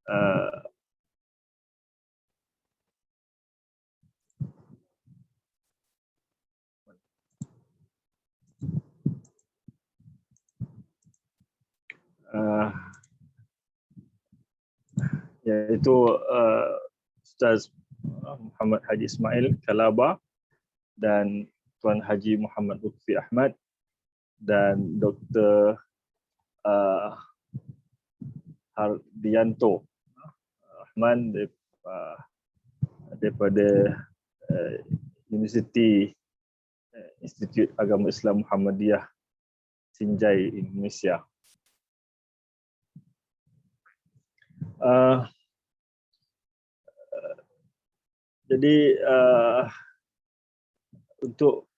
uh, iaitu Ustaz Muhammad Haji Ismail Kalaba dan Tuan Haji Muhammad Lutfi Ahmad dan Dr. Hardianto Rahman daripada Universiti Institut Agama Islam Muhammadiyah Sinjai, Indonesia. Jadi untuk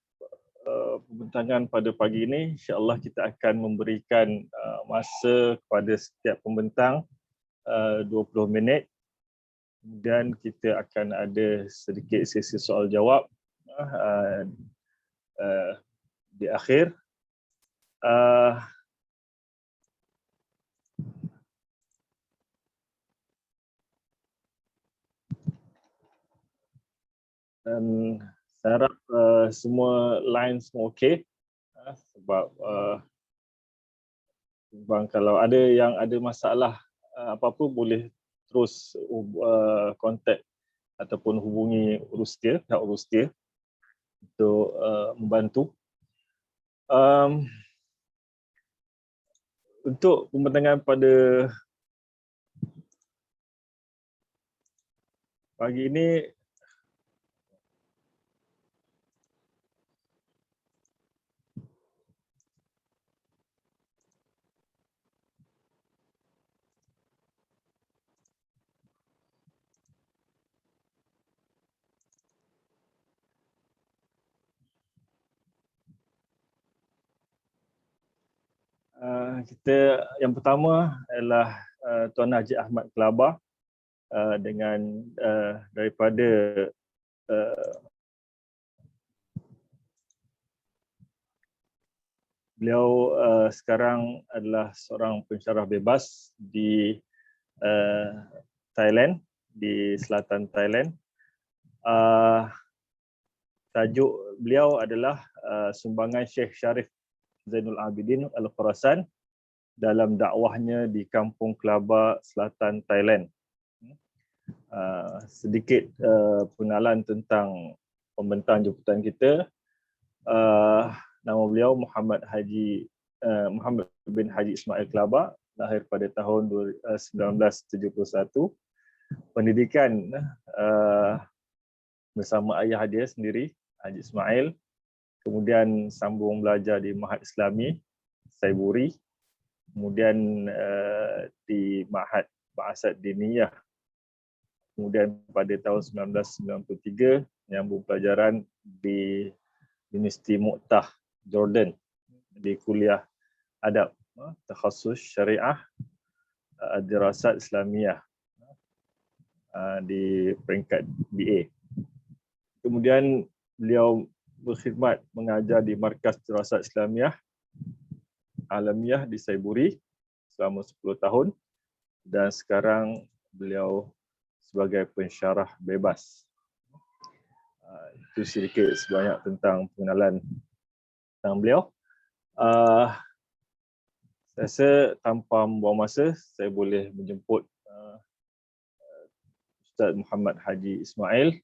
pembincangan pada pagi ini, insya-Allah kita akan memberikan masa kepada setiap pembentang 20 minit. Kemudian kita akan ada sedikit sesi soal jawab di akhir. Dan saya harap semua line semua okey, sebab kalau ada yang ada masalah apa-apa boleh terus kontak ataupun hubungi pihak urus dia untuk membantu. Untuk pembentangan pada pagi ini, kita yang pertama adalah Tuan Haji Ahmad Kalaba dengan daripada beliau sekarang adalah seorang pensyarah bebas di Thailand, di selatan Thailand. Tajuk beliau adalah sumbangan Syekh Sharif Zainul Abidin Al-Khurasan dalam dakwahnya di Kampung Kelaba, Selatan Thailand. Sedikit pengenalan tentang pembentang jemputan kita. Nama beliau Muhammad bin Haji Ismail Kalaba, lahir pada tahun 1971. Pendidikan bersama ayah dia sendiri, Haji Ismail. Kemudian sambung belajar di Ma'had Islami Saiburi, kemudian di Ma'had Ba'asat Diniyah. Kemudian pada tahun 1993 menyambung pelajaran di Universiti Mu'tah, Jordan, di kuliah adab takhasus syariah dirasat Islamiyah di peringkat BA. Kemudian beliau berkhidmat mengajar di Markas Dirasat Islamiyah Alamiah di Saiburi selama 10 tahun dan sekarang beliau sebagai pensyarah bebas. Itu sedikit sebanyak tentang pengenalan tentang beliau. Saya rasa tanpa membuang masa, saya boleh menjemput Ustaz Muhammad Haji Ismail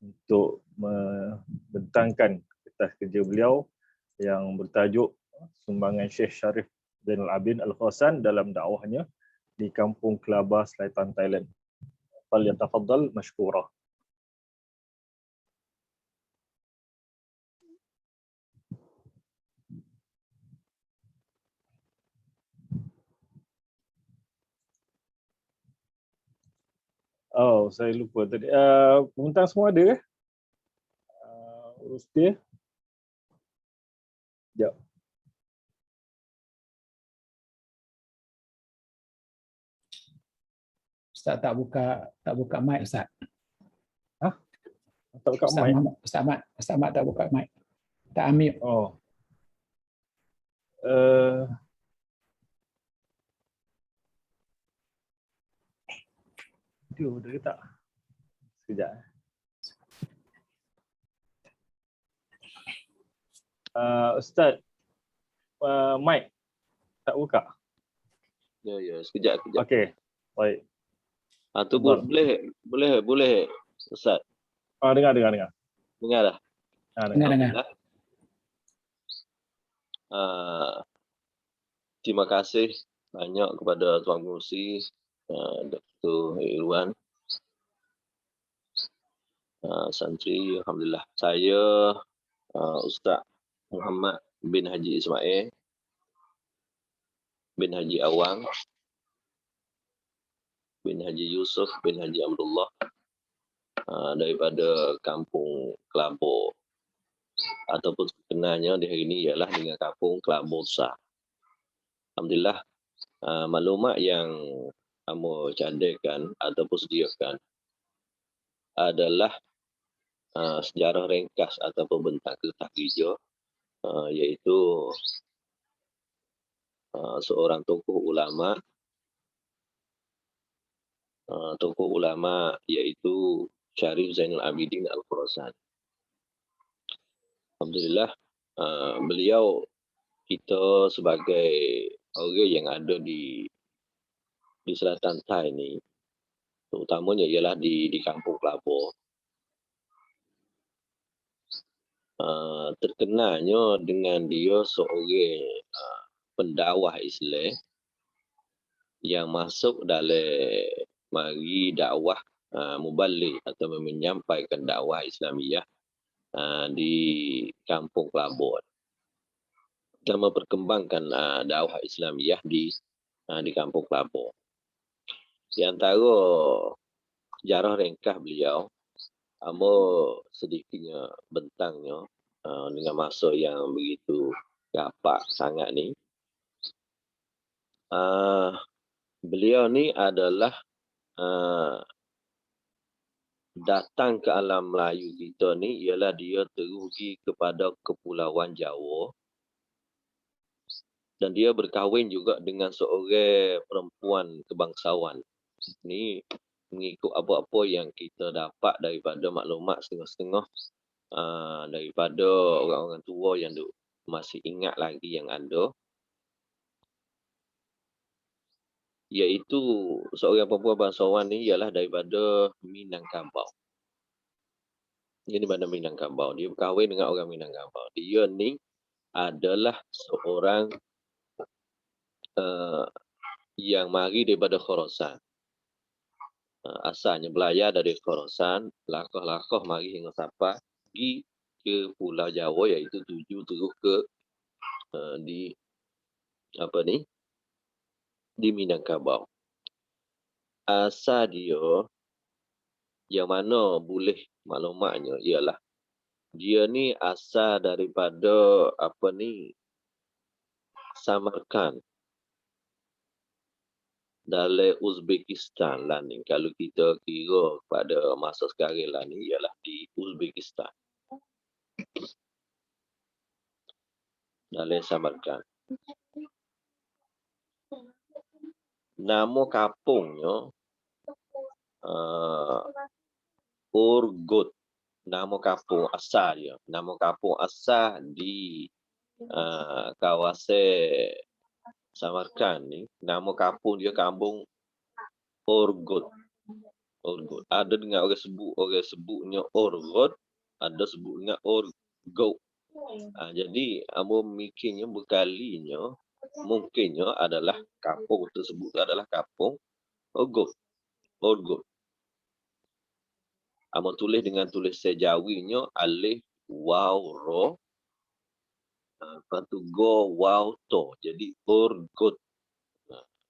untuk membentangkan kertas kerja beliau yang bertajuk Sumbangan Syekh Sharif Zainul Abidin Al-Khurasan dalam dakwahnya di Kampung Kelaba, Selatan Thailand. Falyatafaddal mashkura. Oh, saya lupa tadi. Pembentang semua ada ke? Urus dia. Sekejap. Ustaz tak buka mic Ustaz. Tak buka mic. Ustaz Ahmad tak buka mic. Tak unmute. Oh. Video dah ke tak? Sekejap. Ustaz, mic tak buka. Ya, sekejap. Okey, baik. Tu boleh Ustaz. Dengar. Dengar dah. Dengar. Dengar. Terima kasih banyak kepada Tuan Pengerusi Dr. Irwan, santri. Alhamdulillah. Saya Ustaz Muhammad bin Haji Ismail bin Haji Awang bin Haji Yusuf bin Haji Abdullah daripada Kampung Kelabur, ataupun sebenarnya di hari ini ialah dengan Kampung Kelabur Besar. Alhamdulillah, maklumat yang kamu cadangkan ataupun sediakan adalah sejarah ringkas ataupun bentang kertas hijau, iaitu seorang tokoh ulama iaitu Syarif Zainul Abidin Al-Khurasan. Alhamdulillah, beliau kita sebagai orang yang ada di selatan Thai ini, terutamanya ialah di Kampung Kelabur, terkenalnya dengan dia seorang pendakwah Islam yang masuk dalam mari dakwah muballigh atau menyampaikan dakwah Islamiyah di Kampung Kelabur dan memperkembangkan dakwah Islamiyah di Kampung Kelabur. Di antara sejarah ringkas beliau, sedikitnya bentangnya dengan masa yang begitu rapat sangat ni, beliau ni adalah datang ke alam Melayu kita ni ialah dia teruji kepada Kepulauan Jawa, dan dia berkahwin juga dengan seorang perempuan kebangsawan. Ini mengikut apa-apa yang kita dapat daripada maklumat setengah-setengah daripada orang-orang tua yang masih ingat lagi yang ada, iaitu seorang perempuan bangsawan ni ialah daripada Minangkabau. Dia daripada Minangkabau. Dia berkahwin dengan orang Minangkabau. Dia ni adalah seorang yang mari daripada Khorasan. Asalnya belayar dari Khorasan, lakah-lakah mari hingga sampai pergi ke Pulau Jawa, iaitu tuju terus ke di Minangkabau. Asal dia yang mana boleh maklumatnya ialah dia ni asal daripada Samarkand dalam Uzbekistan lah ni. Kalau kita kira pada masa sekarang lah ni ialah di Uzbekistan, dalam Samarkand. Nama kampungnya Urgut. Nama kampung asal dia. Nama kampung asal di kawasan Samarkand ni, nama kampung dia Kampung Urgut. Ada dengan orang sebutnya Urgut, ada sebutnya Urgut. Jadi mikirnya berkalinya mungkinnya adalah kampung tersebut adalah Kampung Urgut. Tulis dengan tulisan Jawinya alif waw ro, lepas tu go waw to, jadi Urgut.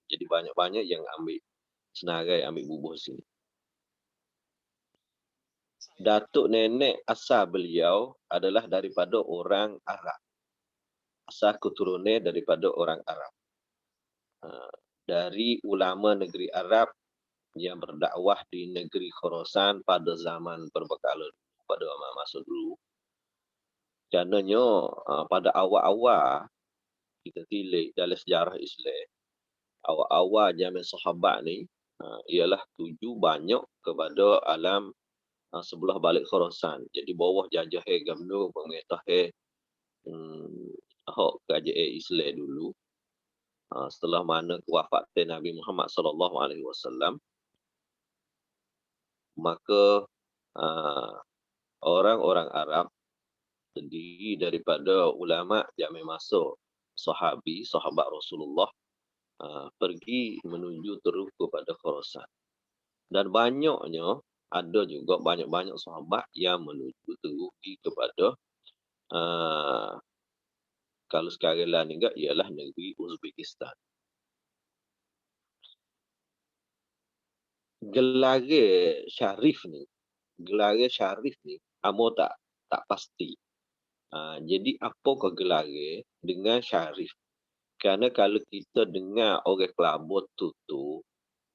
Jadi banyak-banyak yang ambil senarai, ambil bubuh sini. Datuk nenek asal beliau adalah daripada orang Arab. Asal keturunan daripada orang Arab. Dari ulama negeri Arab yang berdakwah di negeri Khorasan pada zaman perbekalan, pada masa dulu. Karenanya pada awal-awal kita tilik dalam sejarah Islam, awal-awal zaman sahabat ni, ialah tuju banyak kepada alam sebelah balik Khorasan. Jadi bawah jajah Gamnu pemerintah hak kerajaan Islam dulu. Setelah mana kewafatan Nabi Muhammad sallallahu alaihi wasallam, maka orang-orang Arab terdiri daripada ulama zaman masa sahabat Rasulullah pergi menuju terus kepada Khorasan. Dan banyaknya ada juga banyak-banyak sahabat yang menuju terus kepada kalau sekarang lah ni ialah negeri Uzbekistan. Gelar syarif ni amo tak pasti. Jadi apakah gelar dengan syarif? Kerana kalau kita dengar orang Kelabur tu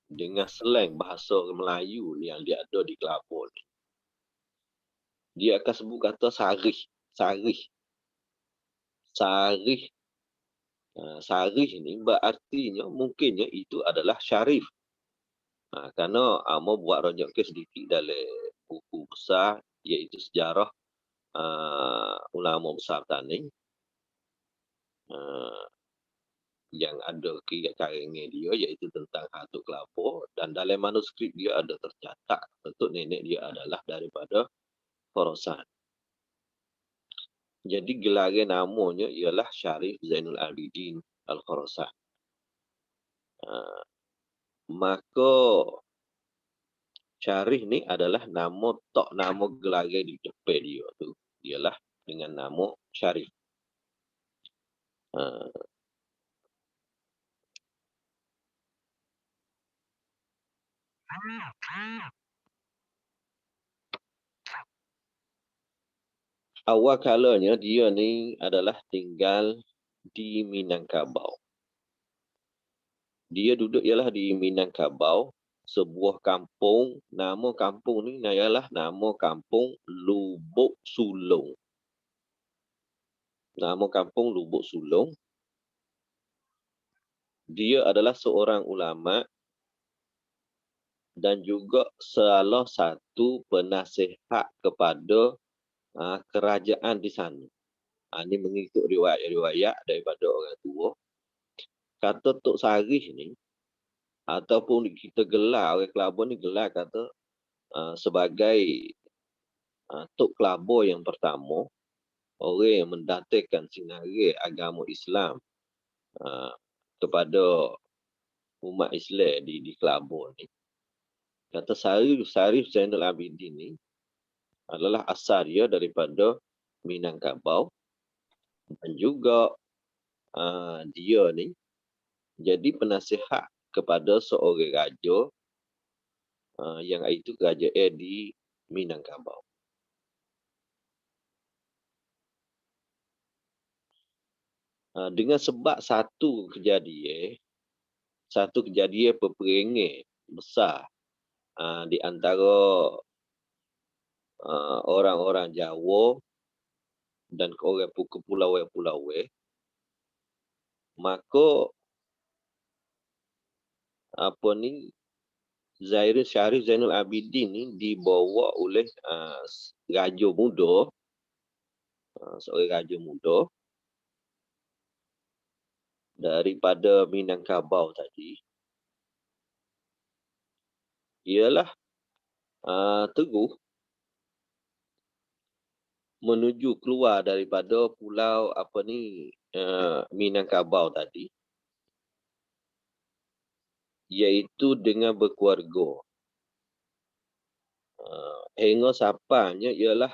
dengan slang bahasa Melayu yang dia ada di Kelabur ni, dia akan sebut kata sarih. Sarih ni berartinya mungkinnya itu adalah syarif. Kerana amo buat rojak ke sedikit dalam buku besar iaitu sejarah ulama besar tani yang ada karangan dia iaitu tentang Atuk Kelabur, dan dalam manuskrip dia ada tercatat bentuk nenek dia adalah daripada Khorasan. Jadi gelaran namanya ialah Syarif Zainul Abidin Al-Khorasan. Maka Syarif ni adalah nama gelaran di depan dia tu ialah dengan nama Syarif. Awal kalanya dia ni adalah tinggal di Minangkabau. Dia duduk ialah di Minangkabau, sebuah kampung. Nama kampung ni ialah nama kampung Lubuk Sulong. Nama kampung Lubuk Sulong. Dia adalah seorang ulama dan juga salah satu penasihat kepada kerajaan di sana. Ini mengikut riwayat-riwayat daripada orang tua. Kata Tok Sarih ni, ataupun kita gelar, orang Kelabur ni gelar kata sebagai Tok Kelabur yang pertama, orang yang mendatangkan sinari agama Islam kepada umat Islam di Kelabur ni. Kata Syarif Zainul Abidin ni adalah asal dia daripada Minangkabau, dan juga dia ni jadi penasihat kepada seorang raja yang itu kerajaan di Minangkabau. Dengan sebab satu kejadian peperangan besar di antara orang-orang Jawa dan orang kepulauan-pulau, maka Syarif Zainul Abidin ni dibawa oleh raja muda, seorang raja muda daripada Minangkabau tadi, ialah terus menuju keluar daripada pulau Minangkabau tadi, iaitu dengan berkeluarga. Hingga sampainya ialah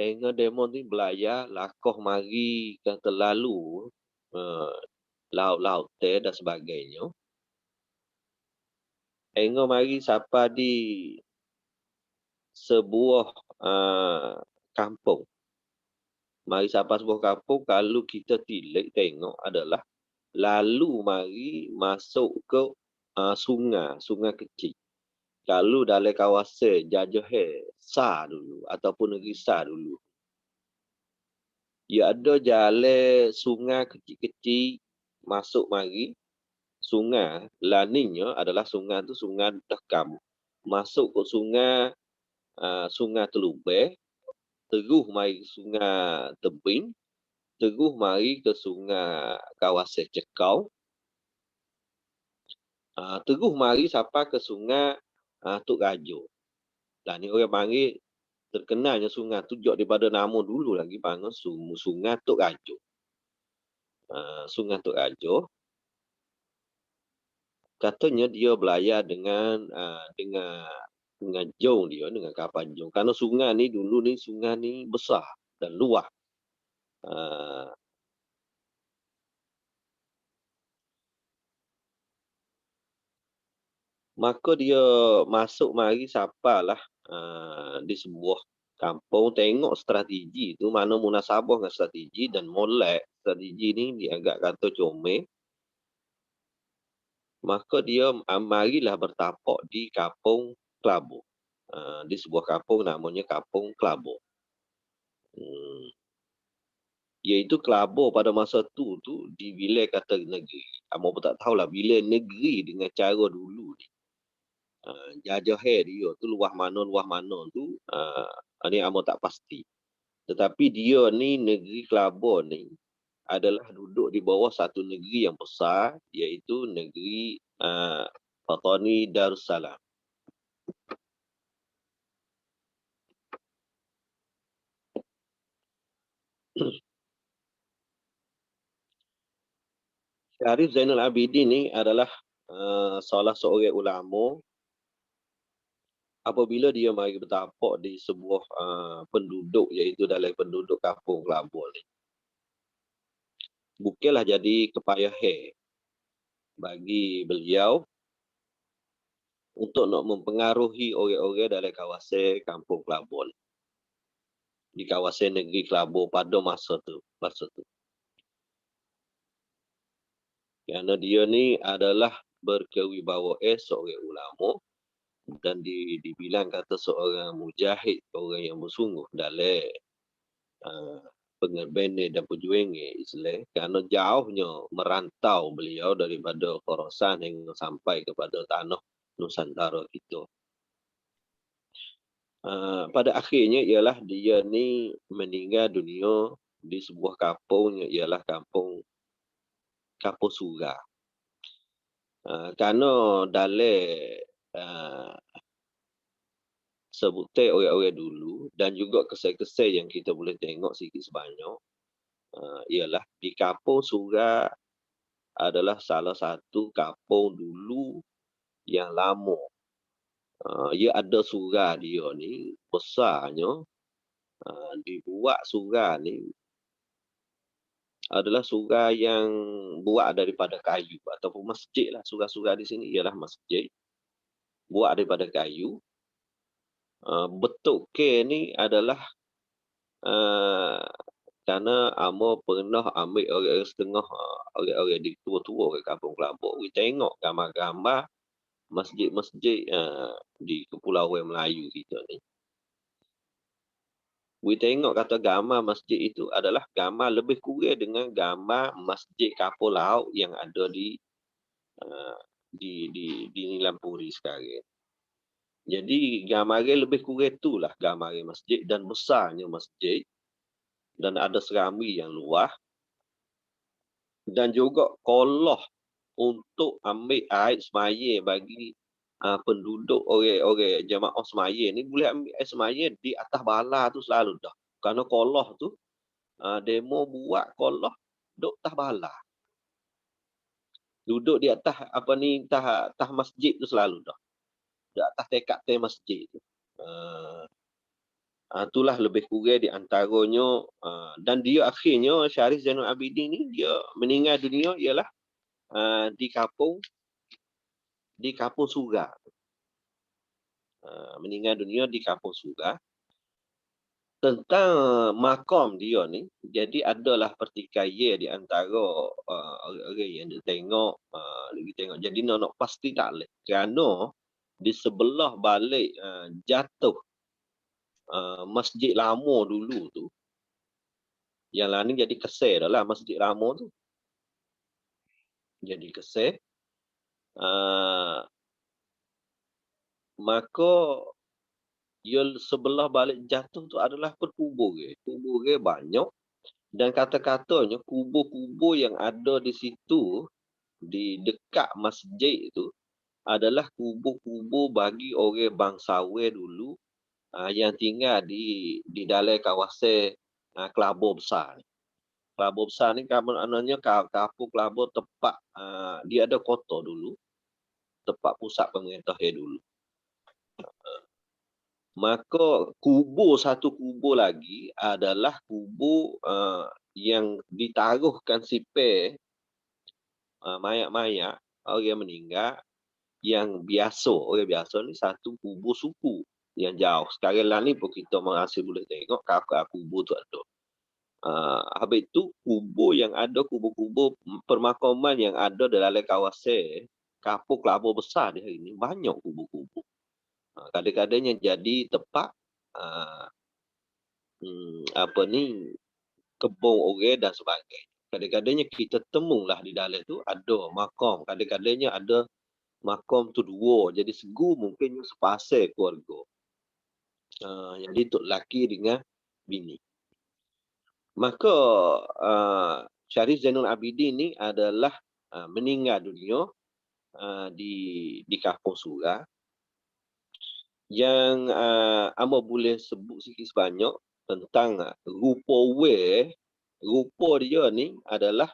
hingga demo ni belayar lakoh mari kata lalu laut dan sebagainya. Hingga mari sampai di sebuah kampung. Mari sampai sebuah kampung, kalau kita tilik tengok adalah lalu mari masuk ke sungai kecil. Kalau dalam kawasan jajah Sar dulu ataupun negeri Sar dulu, ia ada jalan sungai kecil-kecil masuk mari sungai laninya adalah sungai tu sungai Dekam. Masuk ke sungai sungai Telubeh, terus mari sungai Tebing, terus mari ke sungai kawasan Cekau, terus mari sampai ke sungai Tuk Rajo. Dan ni orang panggil terkenalnya sungai tu jauh daripada nama dulu lagi panggil sungai Tuk Rajo. Sungai Tuk Rajo katanya dia belayar dengan jong dia, dengan kapal jong. Karena sungai ni dulu ni sungai ni besar dan luas. Maka dia masuk mari sapalah di sebuah kampung, tengok strategi tu mana munasabah dengan strategi dan molek strategi ni dia agak kata comel. Maka dia marilah bertapak di Kampung Kelabur. Di sebuah kampung namanya Kampung Kelabur. Iaitu Kelabur pada masa tu di wilayah kata negeri. Amo pun tak tahulah wilayah negeri dengan cara dulu ni. Jajah dia tu luah mana tu ni amo tak pasti. Tetapi dia ni negeri Kelabur ni adalah duduk di bawah satu negeri yang besar, iaitu negeri Fatani Darussalam. Syarif Zainal Abidin ni adalah salah seorang ulama. Apabila dia mari bertapak di sebuah penduduk, iaitu dalam penduduk Kampung Kelabur ni, bukanlah jadi kepayahan bagi beliau untuk nak mempengaruhi orang-orang dalam kawasan Kampung Kelabur, di kawasan negeri Kelabur pada masa tu. Kerana dia ni adalah berkewibawaan seorang ulama dan dibilang kata seorang mujahid, orang yang bersungguh dalam pengerbenan dan perjuangan Islam, kerana jauhnya merantau beliau daripada Khorasan hingga sampai kepada tanah Nusantara kita. Pada akhirnya ialah dia ni meninggal dunia di sebuah kampung, ialah kampung Surah. Kerana dalam sebutan orang-orang dulu dan juga kesal-kesal yang kita boleh tengok sikit sebanyak, ialah di Kampung Surah adalah salah satu kampung dulu yang lama. Ia ada surah dia ni besarnya. Dibuat surah ni adalah surah yang buat daripada kayu ataupun masjid lah. Surah-surah di sini ialah masjid buat daripada kayu. Bentuk ni adalah kerana amo pernah ambil orang-orang setengah orang-orang di tua-tua ke Kampung Kelabur. We tengok gambar-gambar masjid-masjid di Kepulauan Melayu kita ni. We tengok kata gambar masjid itu adalah gambar lebih kurang dengan gambar masjid kapal laut yang ada di Nilampuri sekarang. Jadi gambarnya lebih kurang itulah gambarnya masjid dan besarnya masjid dan ada serambi yang luas dan juga kolah untuk ambil air semaya bagi penduduk orang-orang jemaah semaya ni boleh ambil air semaya di atas bala tu selalu dah. Kerana kolah tu demo buat kolah duduk atas bala. Duduk di atas atas masjid tu selalu dah. Di atas tekak masjid tu. Itulah lebih kurang di antaranya dan dia akhirnya Syarif Zainal Abidin ni dia meninggal dunia ialah di kampung Surah. Meninggal dunia di Kampung Surah. Tentang makam dia ni, jadi adalah pertikaian di antara orang yang dia tengok, jadi nak pasti tak boleh. Kerana di sebelah balik jatuh masjid lama dulu tu, yang lain jadi kesal dah lah masjid lama tu. Jadi kesal. Maka ia sebelah balik jatuh tu adalah perkubur ke. Kubur ke banyak dan kata-katanya kubur-kubur yang ada di situ di dekat masjid itu adalah kubur-kubur bagi orang bangsawan dulu yang tinggal di dalam kawasan Kelabur Besar. Kelabur Besar ni maknanya kampung Kelabur tempat dia ada kota dulu, tempat pusat pemerintahan dulu. Maka satu kubur lagi adalah kubur yang ditaruhkan sipir mayat-mayat orang meninggal yang biasa. Orang biasa ni satu kubur suku yang jauh. Sekarang lah ni pun kita masih boleh tengok kakak kubur tu ada. Habis itu kubur yang ada, kubur-kubur permakaman yang ada dalam kawasan Kampung Kelabur Besar di hari ini banyak kubur-kubur. Kadang-kadang yang jadi tempat kebun orang dan sebagainya. Kadang-kadangnya kita temulah di dalam tu ada makam. Kadang-kadangnya ada makam tu dua. Jadi segu mungkin sepasal keluarga. Jadi tok lelaki dengan bini. Maka Syarif Zainul Abidin ni adalah meninggal dunia di Kampung Surau. Yang amba boleh sebut sikit sebanyak tentang rupa dia ni adalah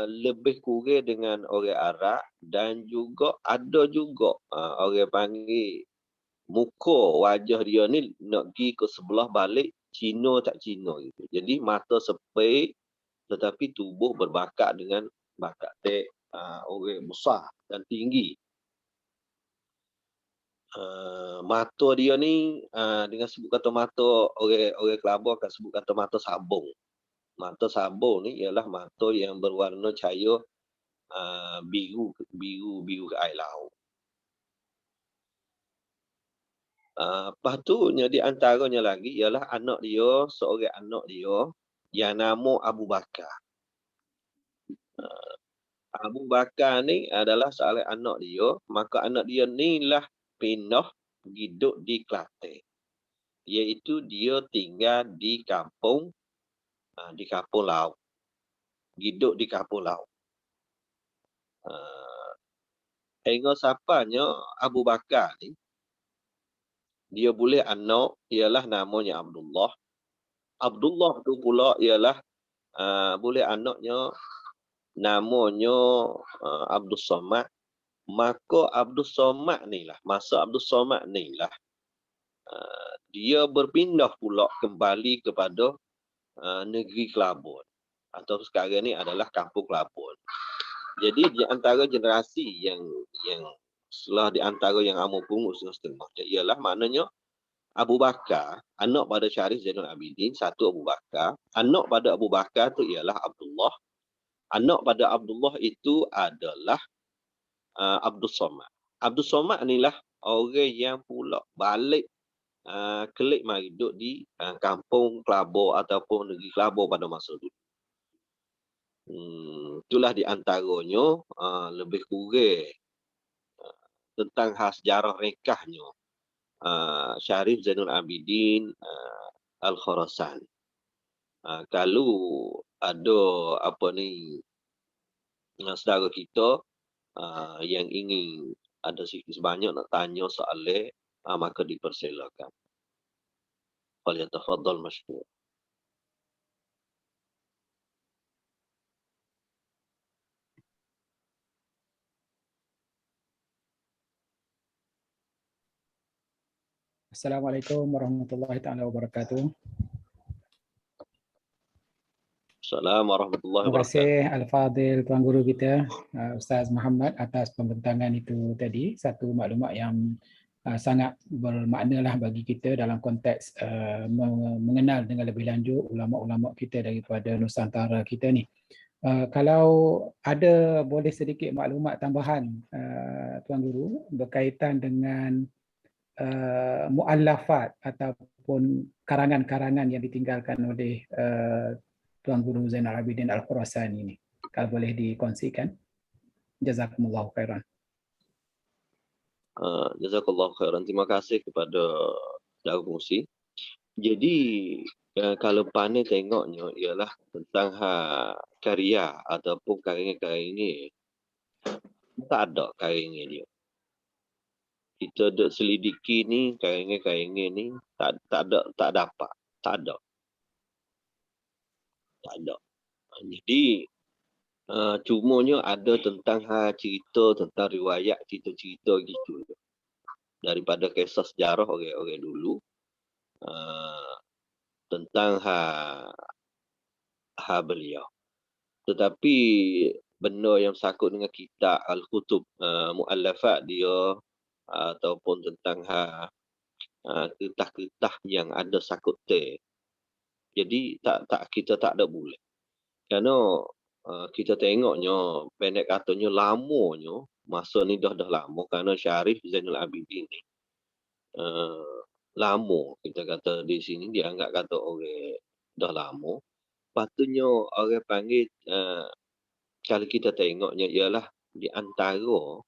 lebih kurang dengan orang Arab dan juga ada juga orang panggil muka wajah dia ni nak pergi ke sebelah balik Cina tak Cina gitu. Jadi mata sepik tetapi tubuh berbakat dengan bakat orang besar dan tinggi. Mata dia ni dengan sebut kata mata orang Kelabur akan sebut kata mata sabung. Mata sabung ni ialah mata yang berwarna cahaya biru ke air laut. Lepas tu di antaranya lagi ialah anak dia, seorang anak dia yang nama Abu Bakar. Abu Bakar ni adalah seorang anak dia, maka anak dia ni lah pindah hidup di Kelantan. Iaitu dia tinggal di kampung laut. Hidup di kampung laut. Hingga sampainya Abu Bakar ni dia boleh anak ialah namanya Abdullah. Abdullah tu pula ialah boleh anaknya namanya Abdul Somad. Maka Abdul Somad ni lah, masa Abdul Somad ni lah dia berpindah pula kembali kepada negeri Kelabur atau sekarang ni adalah Kampung Kelabur. Jadi di antara generasi yang setelah di antara yang amu pungut setengah ialah maknanya Abu Bakar, anak pada Syarif Zainul Abidin, satu Abu Bakar. Anak pada Abu Bakar tu ialah Abdullah. Anak pada Abdullah itu adalah Abdul Somad. Abdul Somad inilah orang yang pula balik kelik mari duduk di kampung Kelabur ataupun negeri Kelabur pada masa itu. Itulah di antaranya lebih kurang tentang sejarah rekahnya Syarif Zainul Abidin Al-Khurasan. Kalau ada saudara kita yang ingin ada sikit sebanyak nak tanya soalan, maka dipersilakan. Falyatafaddal mashkur. Assalamualaikum warahmatullahi taala wabarakatuh. Assalamualaikum warahmatullahi Terima wabarakatuh. kasih Al-Fadhil Tuan Guru kita Ustaz Muhammad atas pembentangan itu tadi. Satu maklumat yang sangat bermakna lah bagi kita dalam konteks mengenal dengan lebih lanjut ulama-ulama kita daripada Nusantara kita ni. Kalau ada boleh sedikit maklumat tambahan Tuan Guru berkaitan dengan muallafat ataupun karangan-karangan yang ditinggalkan oleh Tuan Guru Zainal Abidin Al-Khurasani ini, kalau boleh dikongsikan. Jazakumullahu khairan. Jazakallahu khairan. Terima kasih kepada saudara pengusi. Jadi kalau pandai tengoknya ialah tentang karya ataupun karya-karya tak ada karya dia. Kita duk selidiki ni karya ni tak dapat, tak ada. Jadi cumanya ada tentang cerita tentang riwayat cerita-cerita gitu daripada kisah sejarah orang-orang dulu tentang beliau. Tetapi benda yang sakut dengan kitab al-kutub muallafat dia ataupun tentang kertas-kertas yang ada sakut teh. Jadi kita tak ada boleh. Kerana kita tengoknya pendek katanya lamanya masa ni dah lama kerana Syarif Zainul Abidin ni lama kita kata di sini dianggap kata orang dah lama. Patutnya orang panggil kalau kita tengoknya ialah di antara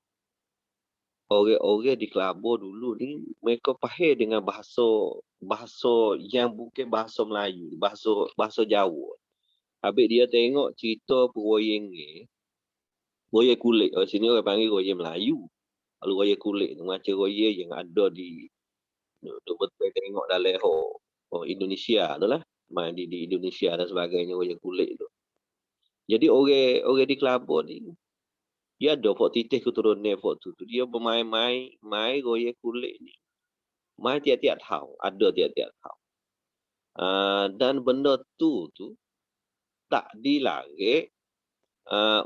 orang-orang di Kelabur dulu ni mereka faham dengan bahasa yang bukan bahasa Melayu, bahasa Jawa. Habis dia tengok cerita peroyeng ni, royeng kulit. Di sini orang panggil royeng Melayu. Kalau royeng kulit tu macam royeng yang ada di betul tengok dalam Indonesia tu lah. Main di Indonesia dan sebagainya royeng kulit tu. Jadi orang di Kelabur ni dia ada fok titih keturunan fok tu. Dia bermain-main royeng kulit ni. Main tiap-tiap tahun, ada tiap-tiap tahun. Dan benda tu tak dilarang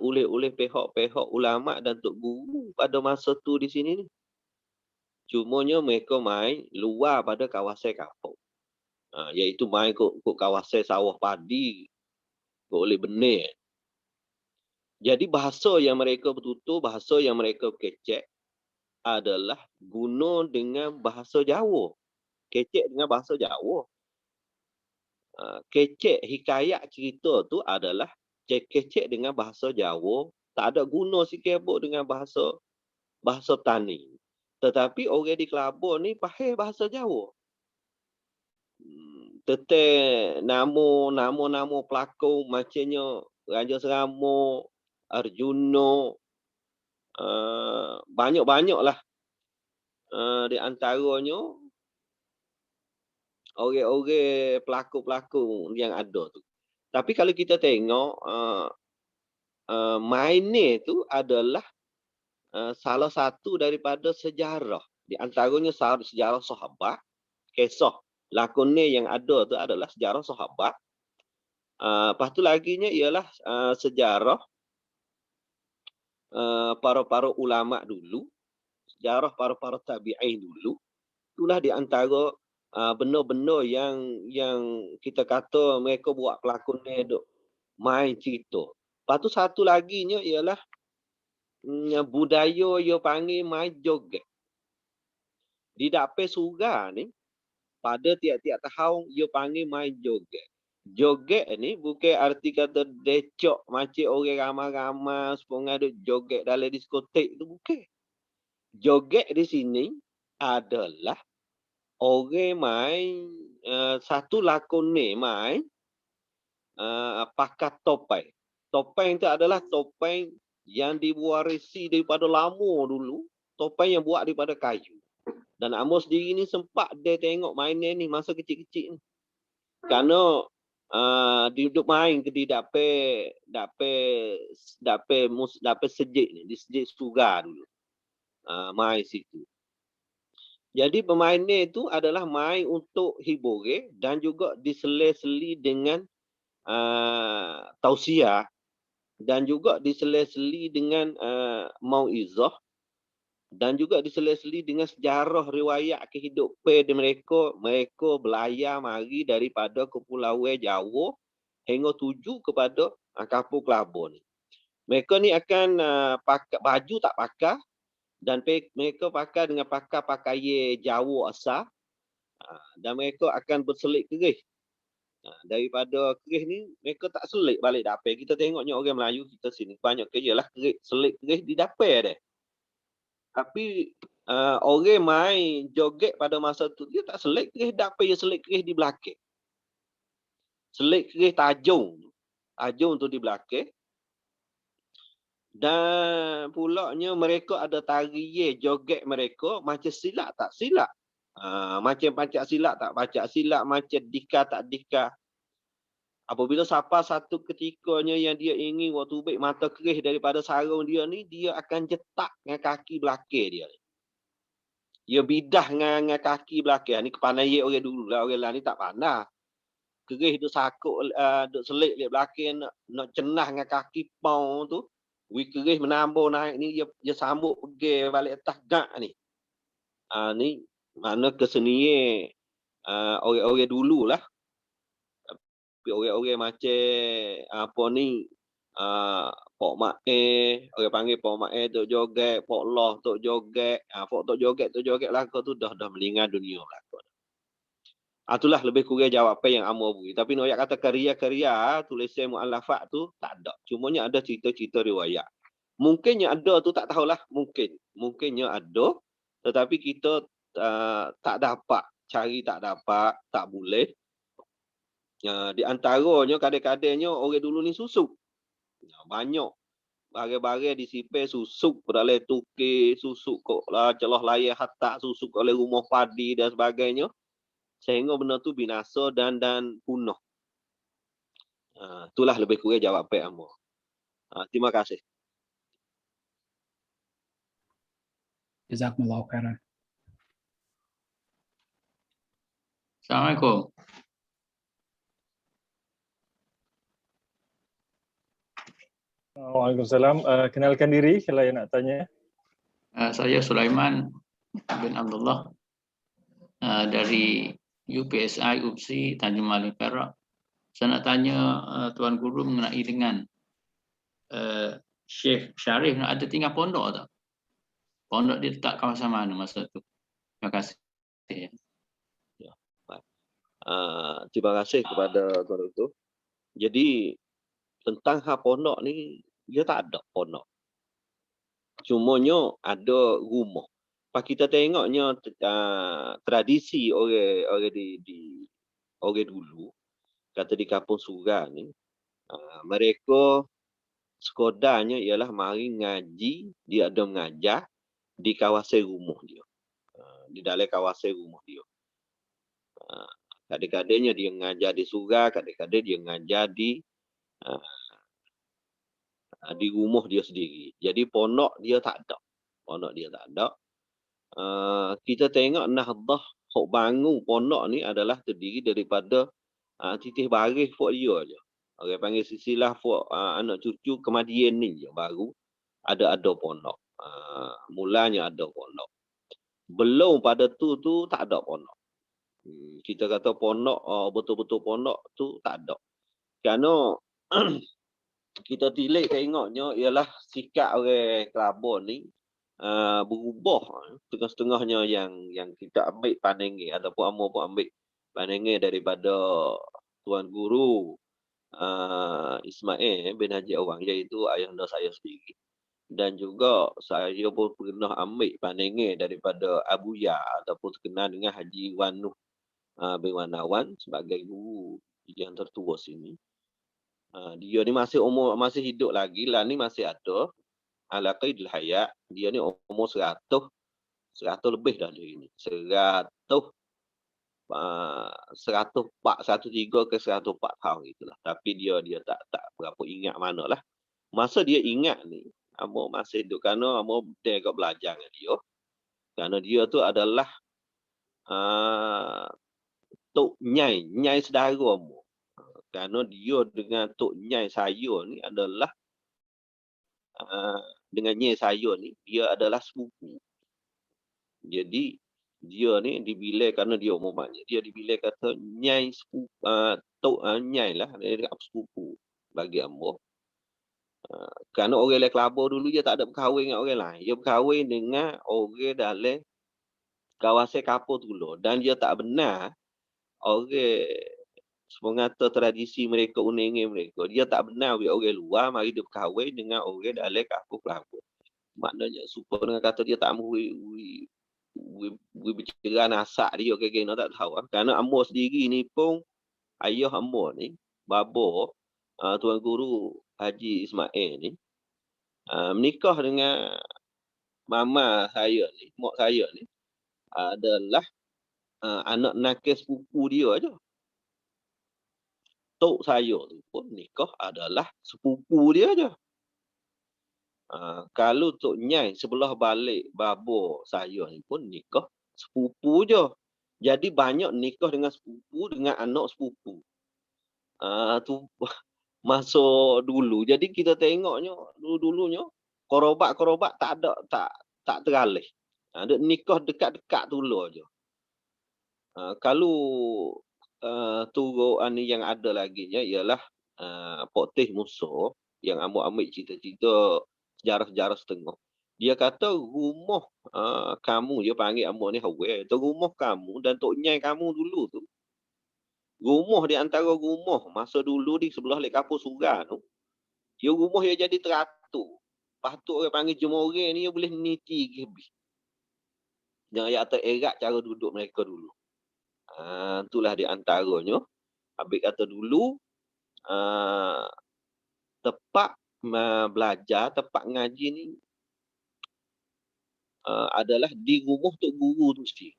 oleh pihak-pihak ulama dan tok guru pada masa tu di sini ni. Cumanya mereka main luar pada kawasan kampung. Iaitu main ke kawasan sawah padi oleh benih. Jadi bahasa yang mereka bertutur, bahasa yang mereka kecek adalah guna dengan bahasa Jawa. Kecek dengan bahasa Jawa. Kecek hikayat cerita tu adalah kecek dengan bahasa Jawa, tak ada guna sikit pun dengan bahasa tani. Tetapi orang di Kelabur ni faham bahasa Jawa. Nama pelakon macamnya Raja Serama, Arjuna, banyak-banyaklah. Di antaranya orang-orang pelakon-pelakon yang ada tu. Tapi kalau kita tengok mainnya tu adalah salah satu daripada sejarah. Di antaranya sejarah sahabat, kisah lakonnya yang ada tu adalah sejarah sahabat. Lepas tu laginya ialah sejarah para ulama dulu, sejarah para tabi'in dulu. Itulah di antara benda-benda yang kita kata mereka buat pelakon ni duk main cerita. Lepas tu satu laginya ialah budaya yang panggil main joget. Di dapur surga ni pada tiap-tiap tahun ia panggil main joget. Joget ni bukan arti kata decok macam orang ramai-ramai sepongan duk joget dalam diskotek tu bukan. Joget di sini adalah orang main satu lakon ni main pakai topeng. Topeng itu adalah topeng yang diwarisi daripada lama dulu. Topeng yang buat daripada kayu. Dan Amos sendiri ni sempat dia tengok mainan ni masa kecil-kecil ni. Kerana dia duduk main di dapur sejik ni. Di sejik surga dulu. Main situ. Jadi permainan itu adalah main untuk hiburan dan juga diseli-seli dengan tausiah dan juga diseli-seli dengan mauizah dan juga diseli-seli dengan sejarah riwayat kehidupan mereka belayar mari daripada kepulauan Jawa hingga tuju kepada kampung Kelabur ni. Mereka ni akan pakai baju tak pakai dan mereka pakai dengan pakaian Jawa asal dan mereka akan berselit keris Daripada keris ni mereka tak selit balik dapur. Kita tengoknya orang Melayu kita sini banyak ke ialah selit keris di dapur dia. Tapi orang main joget pada masa tu dia tak selit keris dapur, dia selit keris di belakang. Selit keris tajung. Tajung tu di belakang. Dan pulaknya mereka ada tarian joget mereka macam silat tak silat. Macam pancak silat tak pancak silat, macam dika tak dika. Apabila sampai satu ketikanya yang dia ingin waktu baik mata keris daripada sarung dia ni, dia akan jetak dengan kaki belakang dia. Dia bidah dengan kaki belakang. Ni kepandaian orang dulu lah, orang lain ni tak pandai. Keris tu sakuk, duk selit di belakang, nak cenah dengan kaki pau tu. Keris menambah naik ni, dia sambut pergi balik atas gak ni. Ni mana kesenian orang-orang dulu lah. Tapi orang-orang macam apa ni, Pok Mak orang panggil Pok Mak tok joget, Pok Loh tok joget, Pok tok joget lagu tu dah melingkar dunia lagu. Itulah lebih kurang jawapan yang Amor beri. Tapi nak kata karya-karya tulisan muallafat tu tak ada. Cumanya ada cerita-cerita riwayat. Mungkinnya ada tu tak tahulah, mungkinnya ada, tetapi kita tak dapat cari, tak dapat, tak boleh. Di antaranya kadang-kadangnya orang dulu ni susuk. Banyak barang-barang disipai susuk dalam tukik, susuk kok lah celah layar hatak, susuk oleh rumah padi dan sebagainya. Sehingga benda tu binasa dan punah. Itulah lebih kurang jawapan Amor. Terima kasih. Jazakumullah khairan. Assalamualaikum. Waalaikumsalam. Kenalkan diri kalau yang nak tanya. Saya Sulaiman bin Abdullah dari UPSI UPSI Tanjung Maling Perak. Saya nak tanya Tuan Guru mengenai dengan Syekh Syarif ada tinggal pondok tak? Pondok dia letak kawasan mana masa tu? Terima kasih. Terima kasih kepada Tuan itu. Jadi tentang hak pondok ni dia tak ada pondok. Cumanya ada rumah. Pak kita tengoknya tradisi orang di orang dulu kata di kampung Surat ni mereka sekodarnya ialah mari ngaji, dia ada mengajar di kawasan rumah dia. Di dalam kawasan rumah dia. Kadang-kadangnya dia mengajar di Surat, kadang-kadang dia mengajar di rumah dia sendiri. Jadi pondok dia tak ada. Pondok dia tak ada. Kita tengok Nahdah hok bangun pondok ni adalah terdiri daripada titih baris fok dia je. Orang panggil silsilah fok anak cucu kematian ni je baru ada pondok. Mulanya ada pondok. Belum pada tu tak ada pondok. Kita kata pondok betul-betul pondok tu tak ada. Kerana kita tilik tengoknya ialah sikap orang Kelabon ni berubah setengah-setengahnya yang kita ambil pandangan ataupun Amor pun ambil pandangan daripada Tuan Guru Ismail bin Haji Awang, iaitu ayahanda saya sendiri. Dan juga saya pun pernah ambil pandangan daripada Abu Ya ataupun terkenal dengan Haji Wanuh bin Wanawan sebagai guru yang tertua sini. Dia ni masih hidup lagi lah, ni masih ada. Ala qaidil hayat, dia ni umur 100 lebih dah dia ni. 103 ke 104 tahun itulah. Tapi dia tak berapa ingat manalah. Masa dia ingat ni, Amor masih hidup kerana Amor dia agak belajar dengan dia. Kerana dia tu adalah Tok Nyai saudara Amor. Kerana dia dengan Tok Nyai saya ni adalah dengan Nyai saya ni dia adalah sepupu. Jadi dia ni dibilai kerana dia umur banyak. Dia dibilai kata Nyai sepupu, Tok Nyai lah, dia sepupu bagi Amor. Kerana orang lain Kelabor dulu dia tak ada berkahwin dengan orang lain. Dia berkahwin dengan orang dalam kawasan Kapur Tulu. Dan dia tak benar orang mengata tradisi mereka, unengi mereka. Dia tak benar with orang luar, mari dia berkahwin dengan orang dalam kampung Kelabut. Maknanya super dengan kata dia tak mahu bercerai nasak dia, kena tak tahu. Kerana ambo sendiri ni pun, ayah ambo ni, babo, Tuan Guru Haji Ismail ni, menikah dengan mama saya ni, mak saya ni, adalah anak nakil sepupu dia aja. Tok saya tu pun nikah adalah sepupu dia aja. Kalau Tok Nyai sebelah balik babo saya ni pun nikah sepupu je. Jadi banyak nikah dengan sepupu dengan anak sepupu. Tu masa dulu. Jadi kita tengoknya dulu-dulunya korobat tak ada, tak teralih. Ada nikah dekat-dekat dulu aja. Kalau turut ni yang ada lagi ialah Pok Teh Musa yang ambil cerita-cerita sejarah-sejarah setengah. Dia kata rumah kamu, dia panggil ambil ni Hawe, tu rumah kamu dan Tok Nyai kamu dulu tu. Rumah di antara rumah masa dulu di sebelah Lek Kapur Surah tu, dia rumah dia jadi teratur. Lepas tu orang panggil jemore ni dia boleh niti lebih. Yang ayat tererat cara duduk mereka dulu. Itulah di antaranya. Habis kata dulu, tempat belajar, tempat ngaji ni adalah di rumah Tok Guru tu sendiri.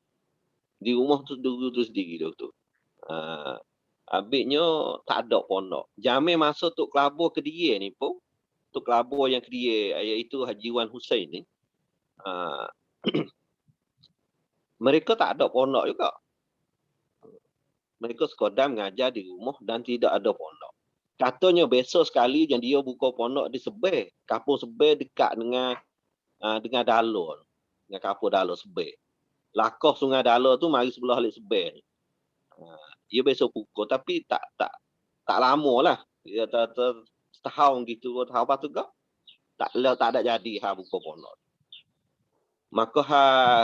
Di rumah Tok Guru tu sendiri tu. Habisnya tak ada pondok. Jamil masa Tok Kelabur Kediri ni pun, Tok Kelabur yang Kediri iaitu Haji Wan Hussein ni, mereka tak ada pondok juga. Mereka sekadar mengajar di rumah dan tidak ada pondok. Katanya besok sekali yang dia buka pondok di Sebeh. Kapur Sebeh dekat dengan Dalor. Dengan Kapur Dalor Sebeh. Lakah Sungai Dalor tu mari sebelah Lek Sebeh. Dia besok buka tapi tak lama lah. Dia setahun gitu, tahun apa tu kau? Tak ada jadi buka pondok. Maka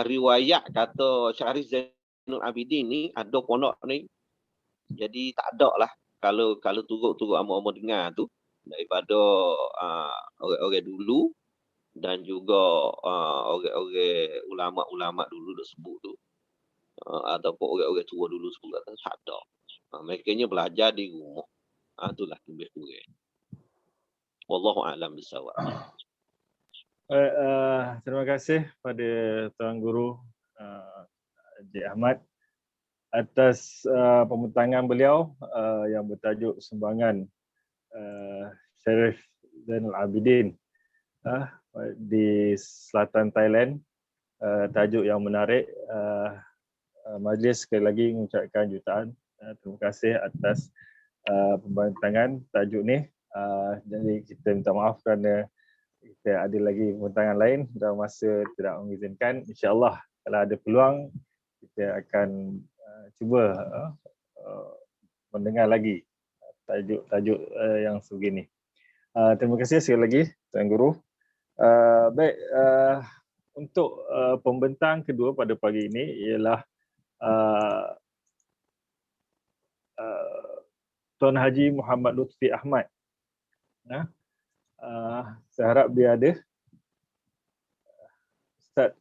riwayat kata Syarif Zainul Abidin ni ada pondok ni. Jadi tak ada lah kalau turut amat-amat dengar tu daripada orang-orang dulu dan juga orang-orang ulama-ulama dulu dah sebut tu, ataupun orang-orang tua dulu sebut kata tak ada. Mereka nya belajar di rumah. Itulah lebih kurang. Wallahu a'lam bissawab. Terima kasih pada Tuan Guru Encik Ahmad atas pembentangan beliau yang bertajuk Sumbangan Syarif Zainul Abidin di selatan Thailand. Tajuk yang menarik. Majlis sekali lagi mengucapkan jutaan terima kasih atas pembentangan tajuk ni. Jadi kita minta maaf kerana kita ada lagi pembentangan lain dan masa tidak mengizinkan. InsyaAllah kalau ada peluang kita akan cuba mendengar lagi tajuk-tajuk yang sebegini. Terima kasih sekali lagi Tuan Guru. Baik, untuk pembentang kedua pada pagi ini ialah Tuan Haji Muhammad Lutfi Ahmad. Saya harap dia ada. Ustaz,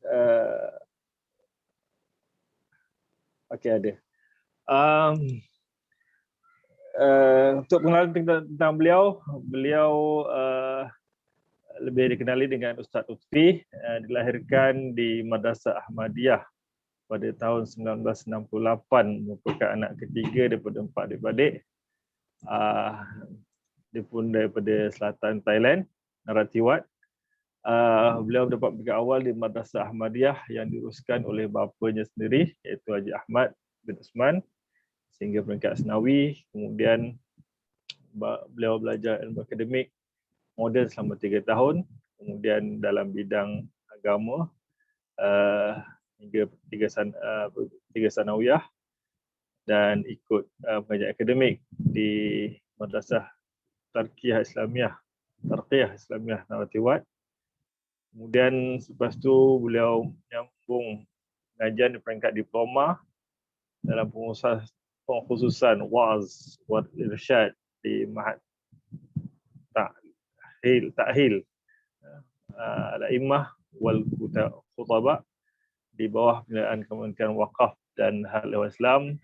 okey ada. Untuk pengenalan tentang beliau lebih dikenali dengan Ustaz Lutfi, dilahirkan di Madrasah Ahmadiyah pada tahun 1968, merupakan anak ketiga daripada 4 adik-beradik. Dia pun daripada selatan Thailand, Narathiwat. Beliau mendapat peringkat awal di Madrasah Ahmadiyah yang diuruskan oleh bapanya sendiri, iaitu Haji Ahmad bin Usman, sehingga peringkat senawi. Kemudian beliau belajar ilmu akademik moden selama 3 tahun, kemudian dalam bidang agama hingga 3 sanawiyah, dan ikut pengajian akademik di Madrasah Tarqiyah Islamiyah Narathiwat. Kemudian selepas tu beliau menyambung pengajian di peringkat diploma dalam pengkhususan wa'az wa irsyad di Ma'had Ta'hil al-A'immah wal Khutaba di bawah pembinaan Kementerian Wakaf dan Hal Ehwal Islam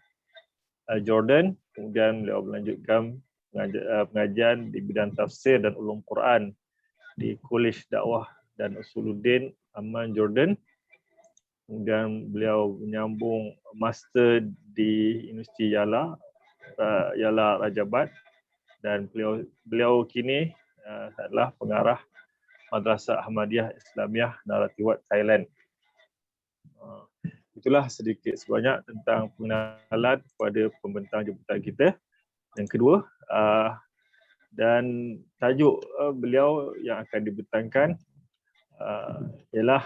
Jordan. Kemudian beliau melanjutkan pengajian di bidang tafsir dan ulum Quran di College Dakwah dan Usuluddin Amman Jordan. Kemudian beliau menyambung master di Universiti Yala Rajabat, dan beliau kini adalah pengarah Madrasah Ahmadiyah Islamiyah Narathiwat Thailand. Itulah sedikit sebanyak tentang pengenalan kepada pembentang jemputan kita. Yang kedua, dan tajuk beliau yang akan dibentangkan ialah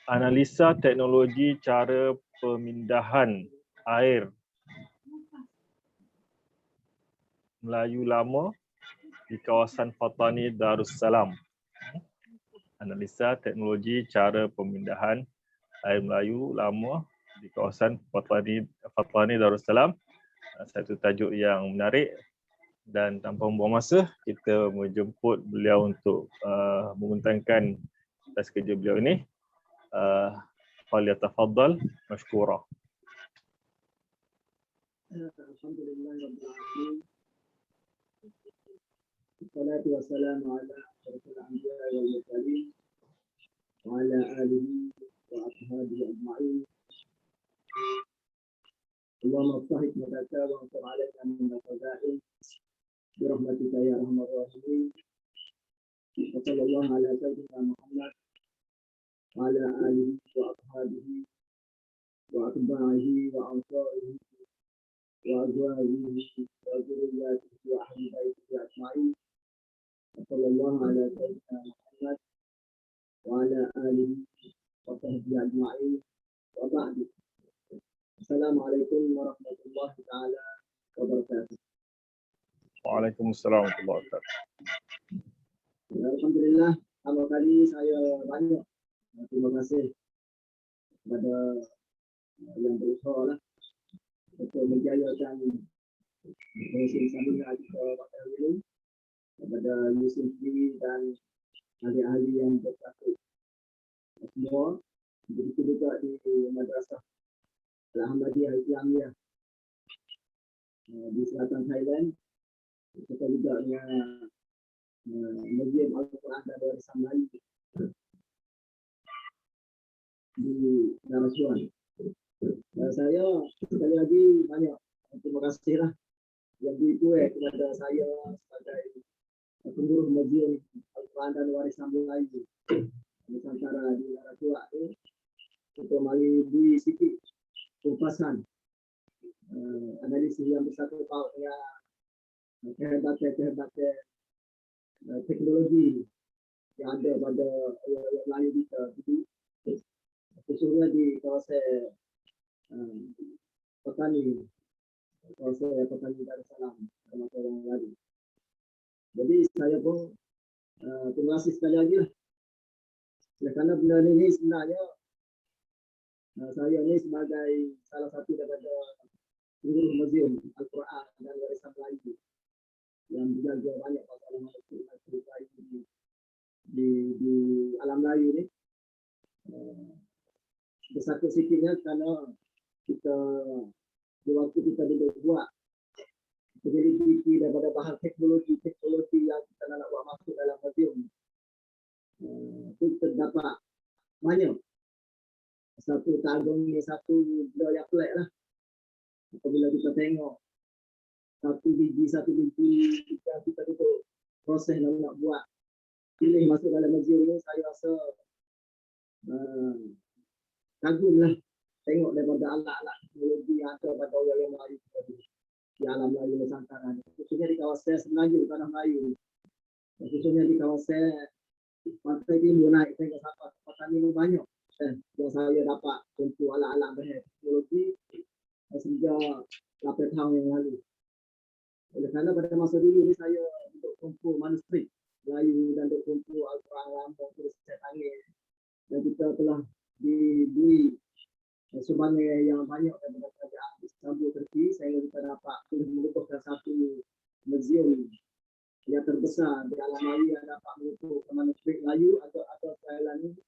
analisa teknologi cara pemindahan air Melayu lama di kawasan Fatani Darussalam. Analisa teknologi cara pemindahan air Melayu lama di kawasan Fatani Darussalam. Satu tajuk yang menarik, dan tanpa membuang masa kita menjemput beliau untuk membentangkan atas kerja beliau ini. Falyatafaddal mashkura. Alhamdulillahirabbil Wassalatu wassalamu ala asyrafil anbiya'i wal mursalin wa ala alihi wa ashabihi ajma'in. Allahumma ftah hikmataka wa ansur 'alaina min al-fadail bi rahmatika ya arhamar rahimin. Wa sallallahu ala sayyidina Muhammad wa ala alihi wa ashabihi wa atba'ihi wa ansarihi wa azwajihi wa dzurriyyatihi wa ahli baitihi ajma'in. Sallallahu ala sayyidina Muhammad wa ala alihi wa sahbihi ajma'in wa ba'du. Assalamualaikum warahmatullahi taala wabarakatuh. Waalaikumsalam warahmatullahi wabarakatuh. Alhamdulillah, awal kali saya banyak terima kasih kepada yang berusaha untuk menjayakan proses sambungan ke waktu ini, kepada Yusuf dan ahli-ahli yang bersatu semua, begitu juga di Madrasah Al-Ahmadiyah Islamiyah di selatan Thailand, serta juga dengan Museum Al-Quran dan Warisan Melayu di Darussalam. Saya sekali lagi banyak terima kasih lah yang diikuti kepada saya sebagai pengurus Museum Al-Quran dan Warisan Melayu Nusantara di Darussalam ini, untuk mengibui sedikit kupasan analisis yang bersangkut paut dengan kehebatan teknologi yang ada pada Melayu kita dulu, khususnya di kawasan Petani Darussalam sama orang lain. Jadi saya pun terima kasih sekali lagi lah, kerana benda ini sebenarnya saya ini sebagai salah satu daripada pengurus Museum Al-Quran dan Warisan Melayu yang menjaga banyak masalah di alam Melayu ni. Bersatu sikitnya kerana kita di waktu kita duduk buat peneliti daripada bahan teknologi yang kita nak buat masuk dalam museum, itu terdapat banyak satu tagung ni, satu benda yang pelik lah apabila kita tengok satu biji yang kita duduk proses nak buat pilih masuk dalam museum ni. Saya rasa kagum lah tengok daripada alat-alat teknologi yang ada pada orang yang Melayu di alam Melayu Nusantara, khususnya di kawasan Semenanjung Tanah Melayu, khususnya di kawasan Pantai Timur naik tengok sampai tempat ini banyak yang saya dapat untuk alat-alat teknologi sejak 8 tahun yang lalu. Oleh kerana pada masa dulu ni saya untuk kumpul manuskrip Melayu dan untuk kumpul Al-Quran lama, tulis tangan, dan kita telah diberi sumbangan yang banyak daripada kerajaan Istanbul Turki, sehingga kita dapat menubuhkan satu museum yang terbesar di alam Melayu yang dapat mengumpulkan manuskrip Melayu atau Thailand ini,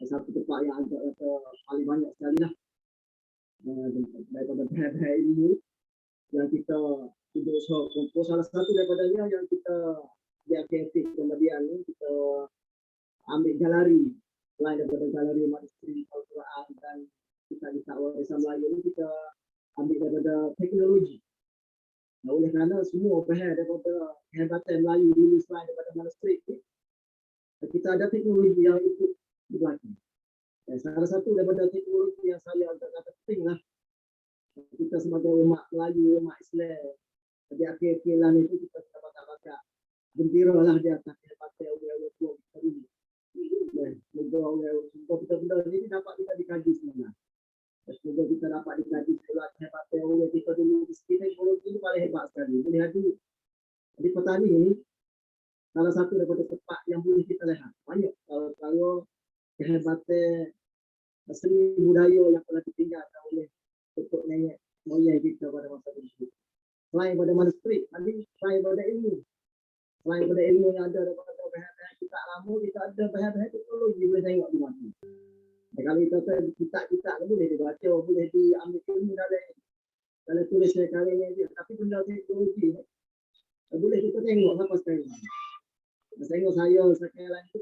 satu tempat yang agak paling banyak sekali lah daripada bahan-bahan ilmu yang kita usaha kumpul. Salah satu daripadanya yang kita di aktif kemudian ni kita ambil galeri, selain daripada galeri manuskrip Al-Quran dan kita warisan Melayu ni, kita ambil daripada teknologi. Nah, oleh kerana semua bahan daripada kehebatan Melayu dulu selain daripada manuskrip ni, kita ada teknologi yang ikut di belakang. Salah satu daripada teknologi yang saya agak penting lah, kita sebagai umat Melayu, umat Islam, di akhir kilan itu kita dapat gembira lah di atas kehebatan orang-orang tua kita dulu. Semoga benda ini dapat kita dikaji sebenarnya. Semoga kita dapat dikaji pula kehebatan orang kita dulu. Kita teknologi ini paling hebat sekali. Melihat dulu di petani ini, salah satu daripada tempat yang boleh kita lihat banyak kalau kehebatan seni budaya yang telah ditinggalkan oleh untuk nenek moyang kita pada masa dulu. Selain pada manuskrip, nanti selain pada ilmu. Selain pada ilmu yang ada daripada bahan-bahan kita lama, kita ada bahan-bahan teknologi boleh tengok di mana. Kalau kita kitab boleh dibaca, boleh diambil ilmu dari kalau tulis kali ini, tapi benda teknologi boleh kita tengok sampai sekarang. Tengok saya sekarang itu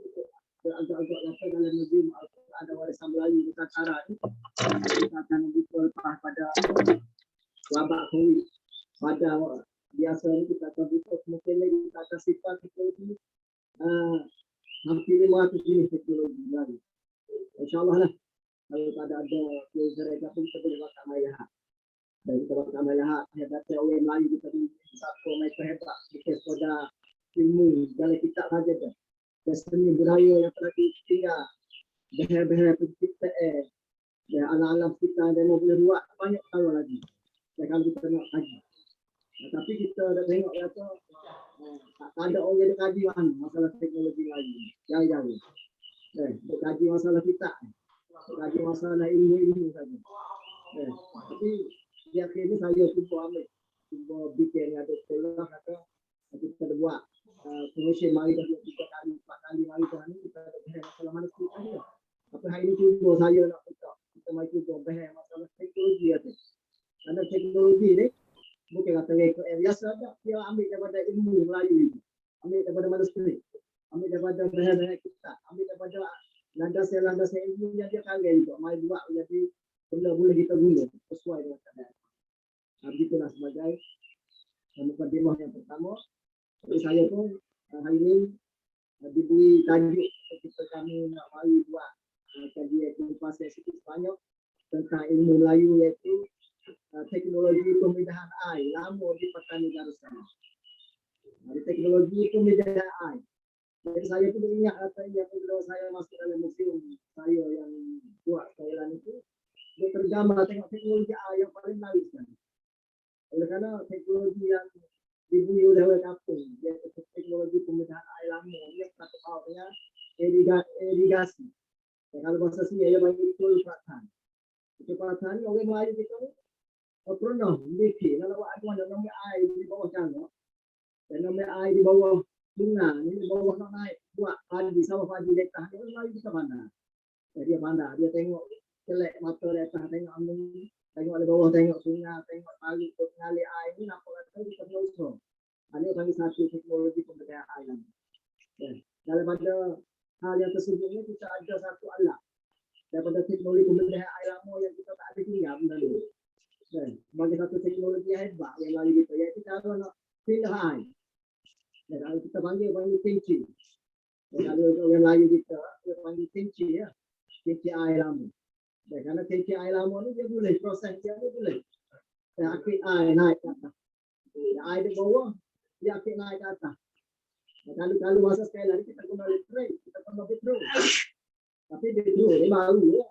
agak-agak kata dalam museum ada warisan Melayu di Nusantara ni, kita akan membuka lepas pada wabak COVID. Pada biasa ni kita akan buka mungkin lagi kita akan sifat teknologi hampir 500 jenis teknologi baru. InsyaAllah lah, kalau tak ada usaha pun kita boleh bakal melihat. Dan kita bakal melihat hebatnya orang Melayu kita ni, siapa mereka hebat, kita pada ilmu, dalam kitab saja dah. Dan seni budaya yang telah ditinggal, bahan-bahan penciptaan, dan alam-alam kita yang boleh buat banyak tahu lagi. Dan kalau kita nak kaji. Tapi kita dah tengok kata tak ada orang yang kaji mana masalah teknologi lagi. Jauh-jauh. Kaji masalah kita. Kaji masalah ilmu-ilmu saja. Tapi di akhir ni saya cuba bikin ada sekolah kata kita buat komisi mari dah 3 kali 4 kali mari dah ni kita ada bahas masalah manuskrip saja. Tapi hari ni cuba saya nak buka kita mari cuba bahas masalah teknologi aja. Karena teknologi ni bukan kata rekod yang biasa ada, dia ambil daripada ilmu Melayu itu, ambil daripada manuskrip, ambil daripada bahan-bahan kita, ambil daripada landasan ilmu yang dia kagak itu, mari buat jadi benda boleh kita guna sesuai dengan keadaan. Begitulah sebagai mukadimah yang pertama. Jadi saya pun hari ini diberi tajuk kita kami nak mari buat kajian kuliah sikit banyak tentang ilmu Melayu, iaitu teknologi pemindahan air lama di petani Darussalam. Di teknologi pemindahan air. Jadi saya pun ingat apa yang kalau saya masuk dalam museum saya yang buat Thailand itu, dia tergambar tengok teknologi air yang paling menarik sekali. Oleh kerana teknologi yang dibui oleh orang kampung, iaitu teknologi pemindahan air lama, dia satu halnya irigasi. Dan kalau bahasa sini ia panggil itu kecepatan. Kecepatan ni orang Melayu kita ni pernah mikir kalau buat nama air di bawah tanah dan nama air di bawah sungai ni, di bawah nak naik buat padi sawah padi letah ni orang Melayu kita pandai. Dia pandai, dia tengok kelek mata letah, tengok angin, tengok di bawah, tengok sungai, tengok tali mengalir air ni, nampak kata kita perlu usaha. Ini panggil satu teknologi pemberdayaan air. Daripada hal yang tersebut ni kita ada satu alat daripada teknologi pemberdayaan air lama yang kita tak ada tinggal benda ni. Sebagai satu teknologi yang hebat yang lalu kita, iaitu cara nak pindah air. Dan kalau kita panggil kinci. Dan kalau orang Melayu kita panggil kinci ya, kinci air lama. Dan kerana kinci air lama ni dia boleh proses dia boleh. Dan akik air naik ke atas. Air di bawah dia akik naik ke atas. Dan kalau masa sekali lagi kita guna elektrik, kita guna petrol. Tapi petrol ni baru ya.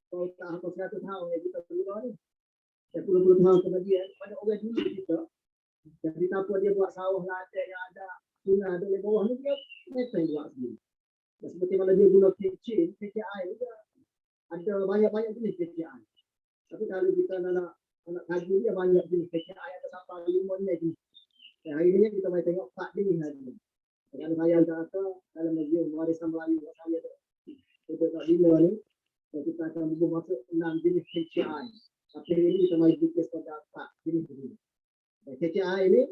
Kalau tak 100 tahun yang kita guna ni. 10 tahun kemudian pada orang dulu kita, jadi tanpa dia buat sawah ladang yang ada sungai ada di bawah ni, dia meteng buat sendiri. Seperti mana dia guna kecil air, dia ada banyak-banyak jenis kecil air. kalau kita nak kaji dia banyak jenis KKI ada sampai 5 jenis. Hari ini kita mai tengok 4 jenis hari ini. Kalau saya kata dalam museum warisan Melayu saya untuk tak dinner ni kita akan masuk 6 jenis KKI. Tapi ini kita mai dikis pada 4 jenis ini. KKI ini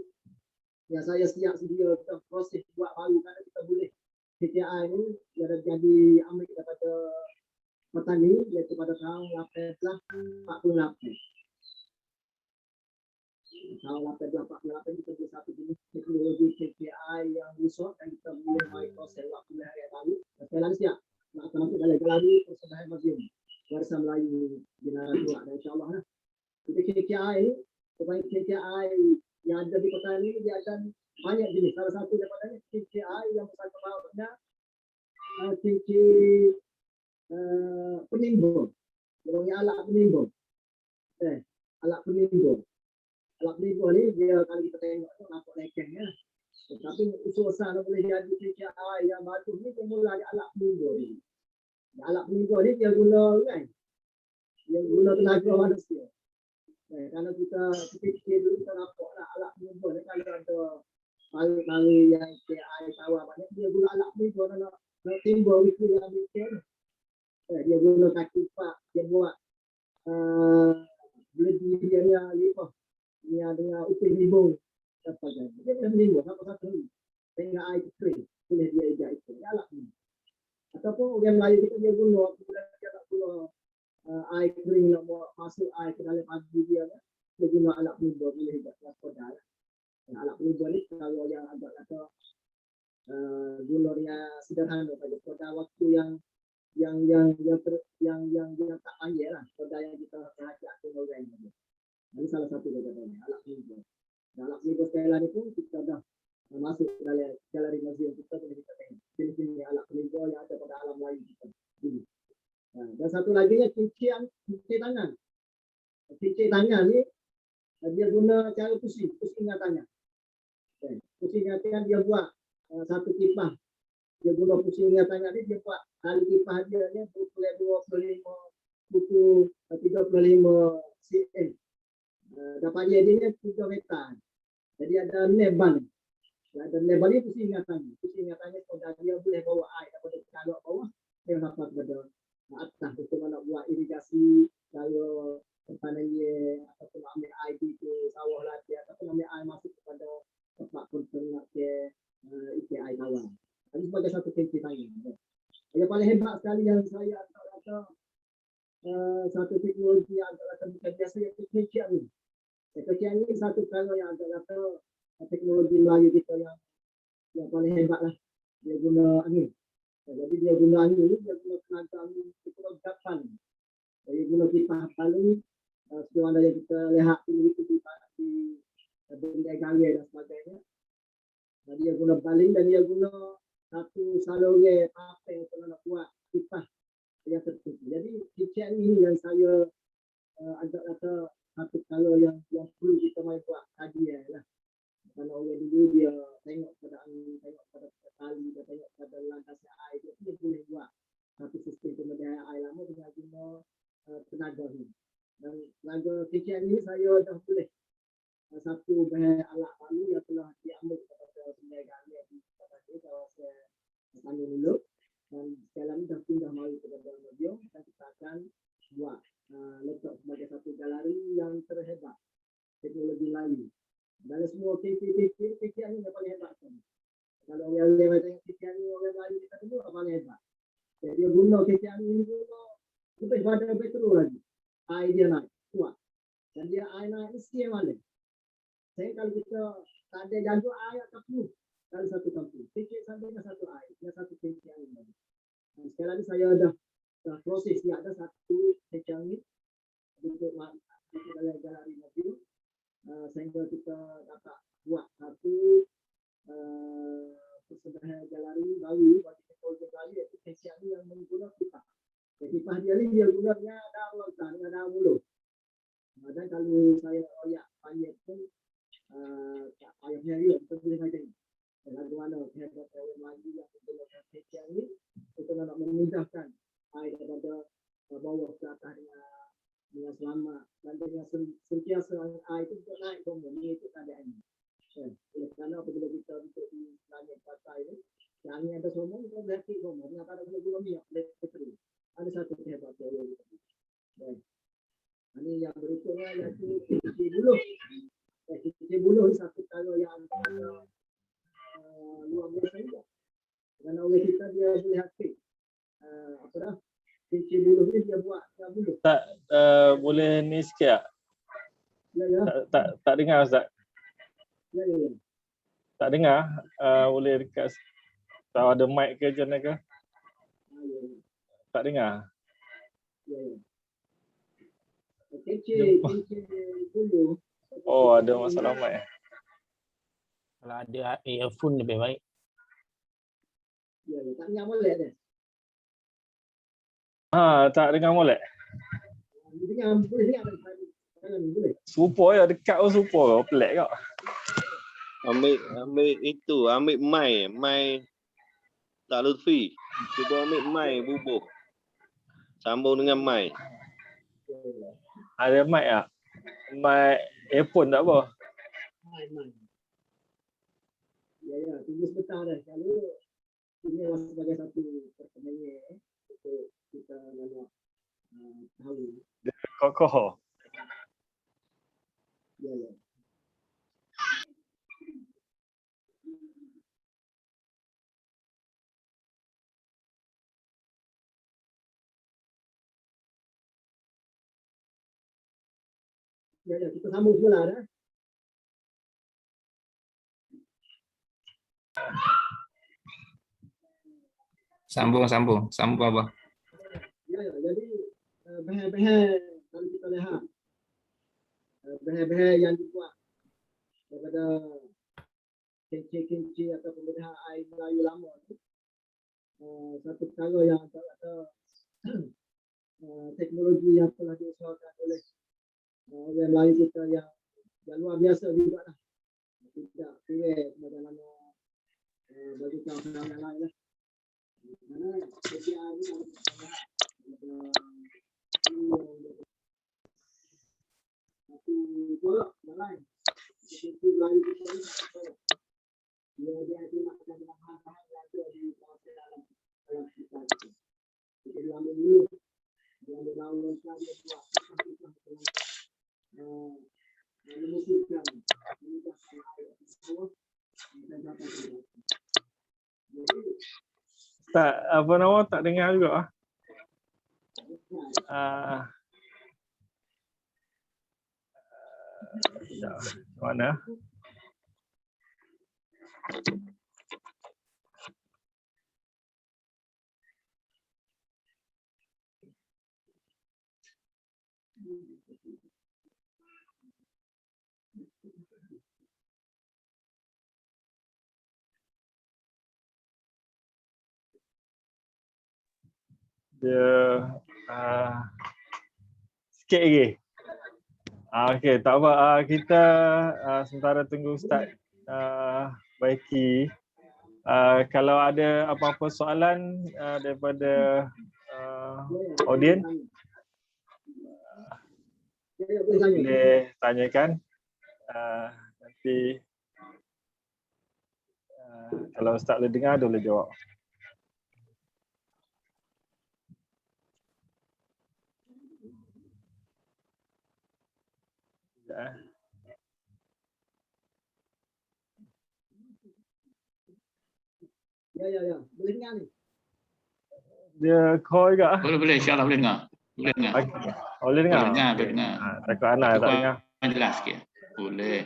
yang saya siap sedia kita proses buat baru kerana kita boleh KKI ini dia jadi ambil daripada petani iaitu pada tahun 1848. Tahun 1848 kita boleh satu jenis teknologi KKI yang rusak dan kita boleh mai proses waktu hari baru. Sekali lagi siap nak masuk dalam galeri persembahan museum warisan Melayu di Naratua dan insyaAllah lah. Jadi KKI ini supaya KKI yang ada di kota ini dia ada banyak jenis. Salah satu daripadanya KKI yang bersama bawahnya KKI penimbun. Orangnya alat penimbun. Alat penimbun. Alat penimbun ni dia kalau kita tengok tu nampak lekengnya. Tapi usaha boleh jadi KKI yang bagus ni dia mula ada alat penimbun ni. Alat penimbun ni dia guna kan. Dia guna tenaga manusia. Kalau kita fikir dulu kita nampaklah alat penimbun ni kalau ada mari yang KKI tawar banyak dia guna alat penimbun nak timbul itu yang mikir. Dia guna kaki pak, dia buat beledi dia lipah dengan upih limbung apa saja. Dia boleh menimbul satu-satu. Tengah air kering, boleh dia ejak itu. Dia alat ni. Ataupun orang Melayu kita dia guna, dia tak guna air kering nak buat masuk air ke dalam pagi dia guna alat penimbul boleh ejak koda. Alat penimbul ni kalau yang agak kata gunanya sederhana pada koda waktu yang tak panjang lah koda yang kita perhatikan orang ini. Ini salah satu daripadanya alat penimbul. Alat penimbul sekali lagi pun kita dah masuk dalam galeri museum kita boleh kita tengok jenis-jenis alat penimbul yang ada pada alam Melayu kita. Dan satu lagi cincin tangan. Cincin tangan ni dia guna cara pusing ingatannya. Pusing ingatan dia buat satu kipas. Dia guna pusing ingatannya ni dia buat kali kipas dia ni 25 buku 35 cm. Dapat dia 3 meter. Jadi ada neban. Ada neban ni pusing ingatannya. Pusing ingatannya kalau dia boleh bawa air daripada kalau bawah dia dapat pada atas untuk nak buat irigasi kalau pertanian ataupun ambil air di sawah lagi ataupun ambil air masuk kepada tempat peternak ke ikan air tawar. Ini sebagai satu cincin tangan. Yang paling hebat sekali yang saya rasa satu teknologi yang agak kata bukan biasa iaitu cincin ni. Cincin ni satu perkara yang agak kata teknologi Melayu kita yang paling hebat lah. Dia guna angin. Jadi dia guna angin ni, dia guna tenaga angin, dia guna gapan. Dia guna kipas paling seperti mana yang kita lihat itu di benda gaya dan sebagainya. Dan dia guna baling dan dia guna satu saluran apa yang nak buat kipas yang tertentu. Jadi cincin ini yang saya agak kata satu kalau yang perlu kita main buat kajian lah. Kalau orang dulu dia tengok pada angin, tengok pada tali, dia tengok pada lantas air, dia boleh buat satu sistem pemedaian air lama dengan guna tenaga ni. Dan tenaga cincin ini saya dah boleh satu bahan alat baru yang telah diambil kepada Sungai Galia di kawasan Tanjung Hulu dan sekali dah pindah mari kepada museum dan kita akan buat letak sebagai satu galeri yang terhebat teknologi lain. Dan semua KK ini yang paling hebat. Kalau orang lain tengok KK ini orang lain kita dulu apa paling hebat. Jadi dia guna KK ini guna lebih pada petrol lagi. Air dia naik kuat. Dan dia air naik mesti yang mana. Saya kalau kita tak ada jaga air tak perlu dari satu kampung. KK sampai dengan satu air, dengan satu KK ini. Dan sekali lagi saya dah proses dia ada satu KK ini untuk dalam galeri mobil. Sehingga kita dapat buat satu persembahan galeri baru bagi teknologi galeri iaitu KCA ni yang menggunakan kipas. Kipas dia ni dia guna dengan daun lontar, dengan daun mulut. Dan kalau saya royak panjang pun ayamnya dia kita boleh macam ni. Lagu mana hebat orang lagi yang menggunakan KCA ni untuk nak memudahkan air daripada bawah ke atas dengan selamat dengan sentiasa itu untuk naik hormon ni itu keadaan ini. Oleh kerana apabila kita duduk di planet partai ini, yang ni ada hormon, kita berhati hormon. Yang ada gula-gula minyak, petrol. Ada satu hebat teori. Ini yang berikutnya iaitu cuci buluh. Cuci buluh ni satu perkara yang luar biasa juga. Kerana oleh kita dia boleh hati. Apa dah? Cuci buluh ni dia buat buluh. Tak boleh ni sikit tak? Ya. Tak dengar Ustaz. Ya. Tak dengar. Boleh dekat tak ada mic ke macam mana ke? Tak dengar. Ya. Cuci buluh. Oh, ada masalah mic. Kalau ada earphone lebih baik. Ya, tak dengar molek dia. Tak dengar molek. Boleh dengar boleh. Serupa ya, dekat pun serupa. Pelik kak. Ambil itu, ambil mai tak Lutfi. Cuba ambil mai bubuh. Sambung dengan mai. Ada mic tak? Mic earphone tak apa? Ya, tunggu sebentar dah. Kalau ini sebagai satu pertanyaan untuk kita nak tahu. Kokoh. Ya. Ya, kita sambung semula dah. Sambung apa? Ya, jadi bahan-bahan kalau kita lihat bahan-bahan yang dibuat daripada kinci atau pembedahan air Melayu lama ni, satu perkara yang kata teknologi yang telah diusahakan oleh orang Melayu kita yang luar biasa juga lah. Tidak kira sebagaimana bagi kawan-kawan yang lain lah. Kerana media ni satu tolak yang lain. Seperti Melayu kita ni, dia dimakan dengan bahan-bahan yang ada di dalam kita. Jadi dia ambil dulu, dia ambil daun dan dia buat memusihkan air bawah dan dapat Tak, apa nama, tak dengar juga. Mana? Dia sikit lagi. Okey, tak apa. Kita sementara tunggu Ustaz Baiki. Kalau ada apa-apa soalan daripada audien, boleh tanyakan. Nanti kalau Ustaz boleh dengar, dia boleh jawab. Ya. Boleh dengar ni. Dia call juga. Boleh, insyaAllah boleh dengar. Boleh dengar. Boleh dengar? Boleh dengar. Takut Ana tak dengar. Jelas sikit. Boleh.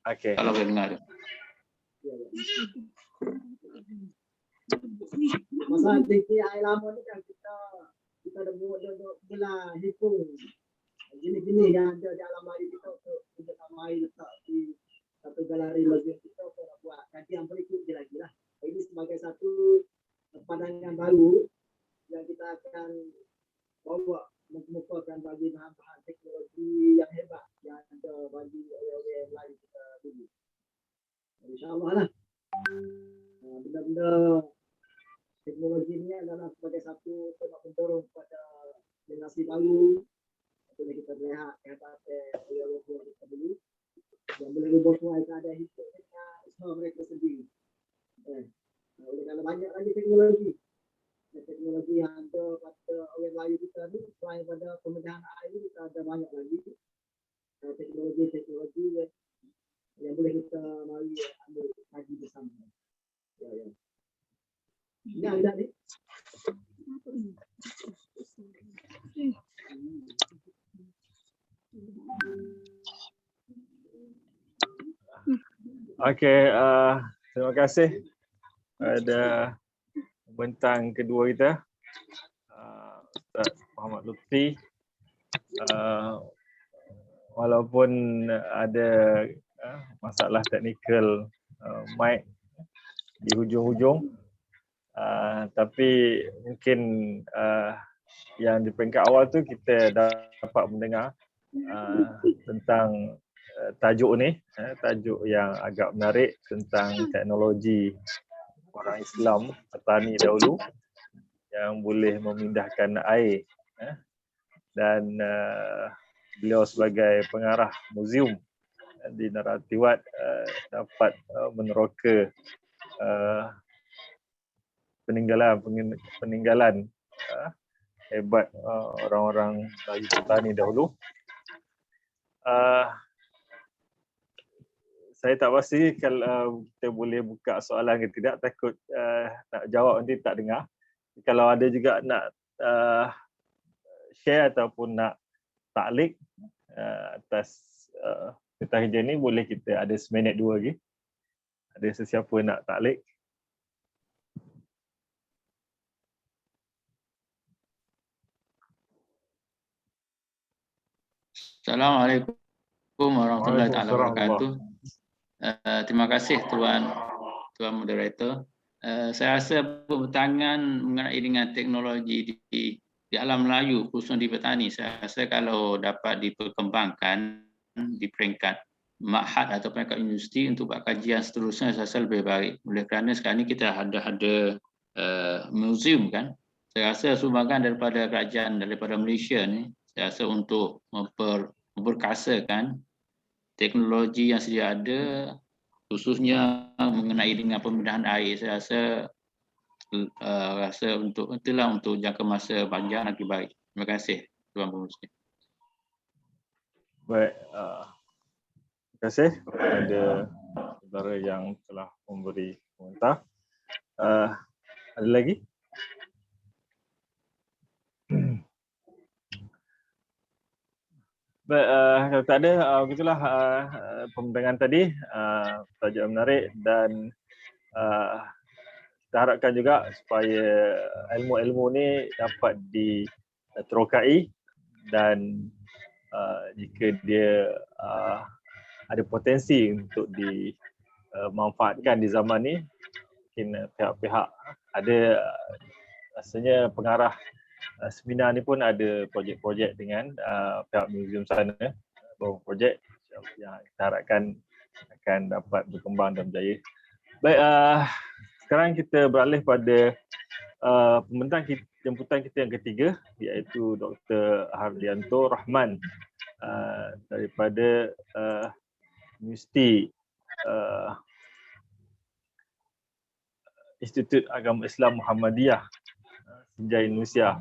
Okey. Kalau boleh dengar tu. Masa tinggi air lama ni kan kita dah buat belah hitung jenis-jenis yang ada di alam air kita untuk kita air letak di satu galeri museum kita untuk buat kajian berikut je lagi lah. Ini sebagai satu pandangan baru yang kita akan bawa mengemukakan bagi bahan-bahan teknologi yang hebat yang ada bagi orang-orang lain kita dulu. InsyaAllah lah. Benda-benda teknologi ini adalah sebagai satu untuk mendorong kepada generasi baru boleh kita lihat oleh kita dulu yang boleh berbuat keadaan hidupnya semua mereka sendiri. Oleh kerana banyak lagi teknologi yang ada pada orang Melayu kita ni, selain pada pemedahan air kita ada banyak lagi teknologi yang boleh kita mari ambil kaji bersama. Ya. Ini ada ni. Okey, terima kasih pada bentang kedua kita, Ustaz Muhammad Lutfi. Walaupun ada masalah teknikal mic di hujung-hujung, tapi mungkin yang di peringkat awal tu kita dapat mendengar tentang tajuk ni, tajuk yang agak menarik tentang teknologi orang Islam petani dahulu yang boleh memindahkan air, dan beliau sebagai pengarah muzium di Naratiwat dapat meneroka peninggalan hebat orang-orang Melayu petani dahulu. Saya tak pasti kalau kita boleh buka soalan ke tidak, takut nak jawab nanti tak dengar. Kalau ada juga nak share ataupun nak taklik atas tentang kerja ni, boleh kita ada seminit dua lagi. Ada sesiapa nak taklik? Assalamualaikum warahmatullahi wabarakatuh. Terima kasih Tuan Moderator. Saya rasa pembentangan mengenai dengan teknologi di alam Melayu, khususnya di petani, saya rasa kalau dapat diperkembangkan di peringkat ma'had atau peringkat universiti untuk buat kajian seterusnya, saya rasa lebih baik. Oleh kerana sekarang ni kita ada museum kan. Saya rasa sumbangan daripada kerajaan, daripada Malaysia ni, saya rasa untuk memperkasakan teknologi yang sedia ada, khususnya mengenai dengan pemindahan air. Saya rasa untuk jangka masa panjang lagi baik. Terima kasih Tuan Pengerusi. Baik, terima kasih kepada saudara yang telah memberi komentar. Ada lagi? Baik, kalau tak ada, begitulah pembentangan tadi, tajuk menarik, dan kita harapkan juga supaya ilmu-ilmu ni dapat diterokai, dan jika dia ada potensi untuk dimanfaatkan di zaman ni, mungkin pihak-pihak ada, rasanya pengarah seminar ni pun ada projek-projek dengan pihak muzium sana, beberapa projek yang kita harapkan akan dapat berkembang dan berjaya. Baik, sekarang kita beralih pada pembentang jemputan kita yang ketiga, iaitu Dr. Hardianto Rahman daripada Universiti Institut Agama Islam Muhammadiyah Sinjai, Indonesia.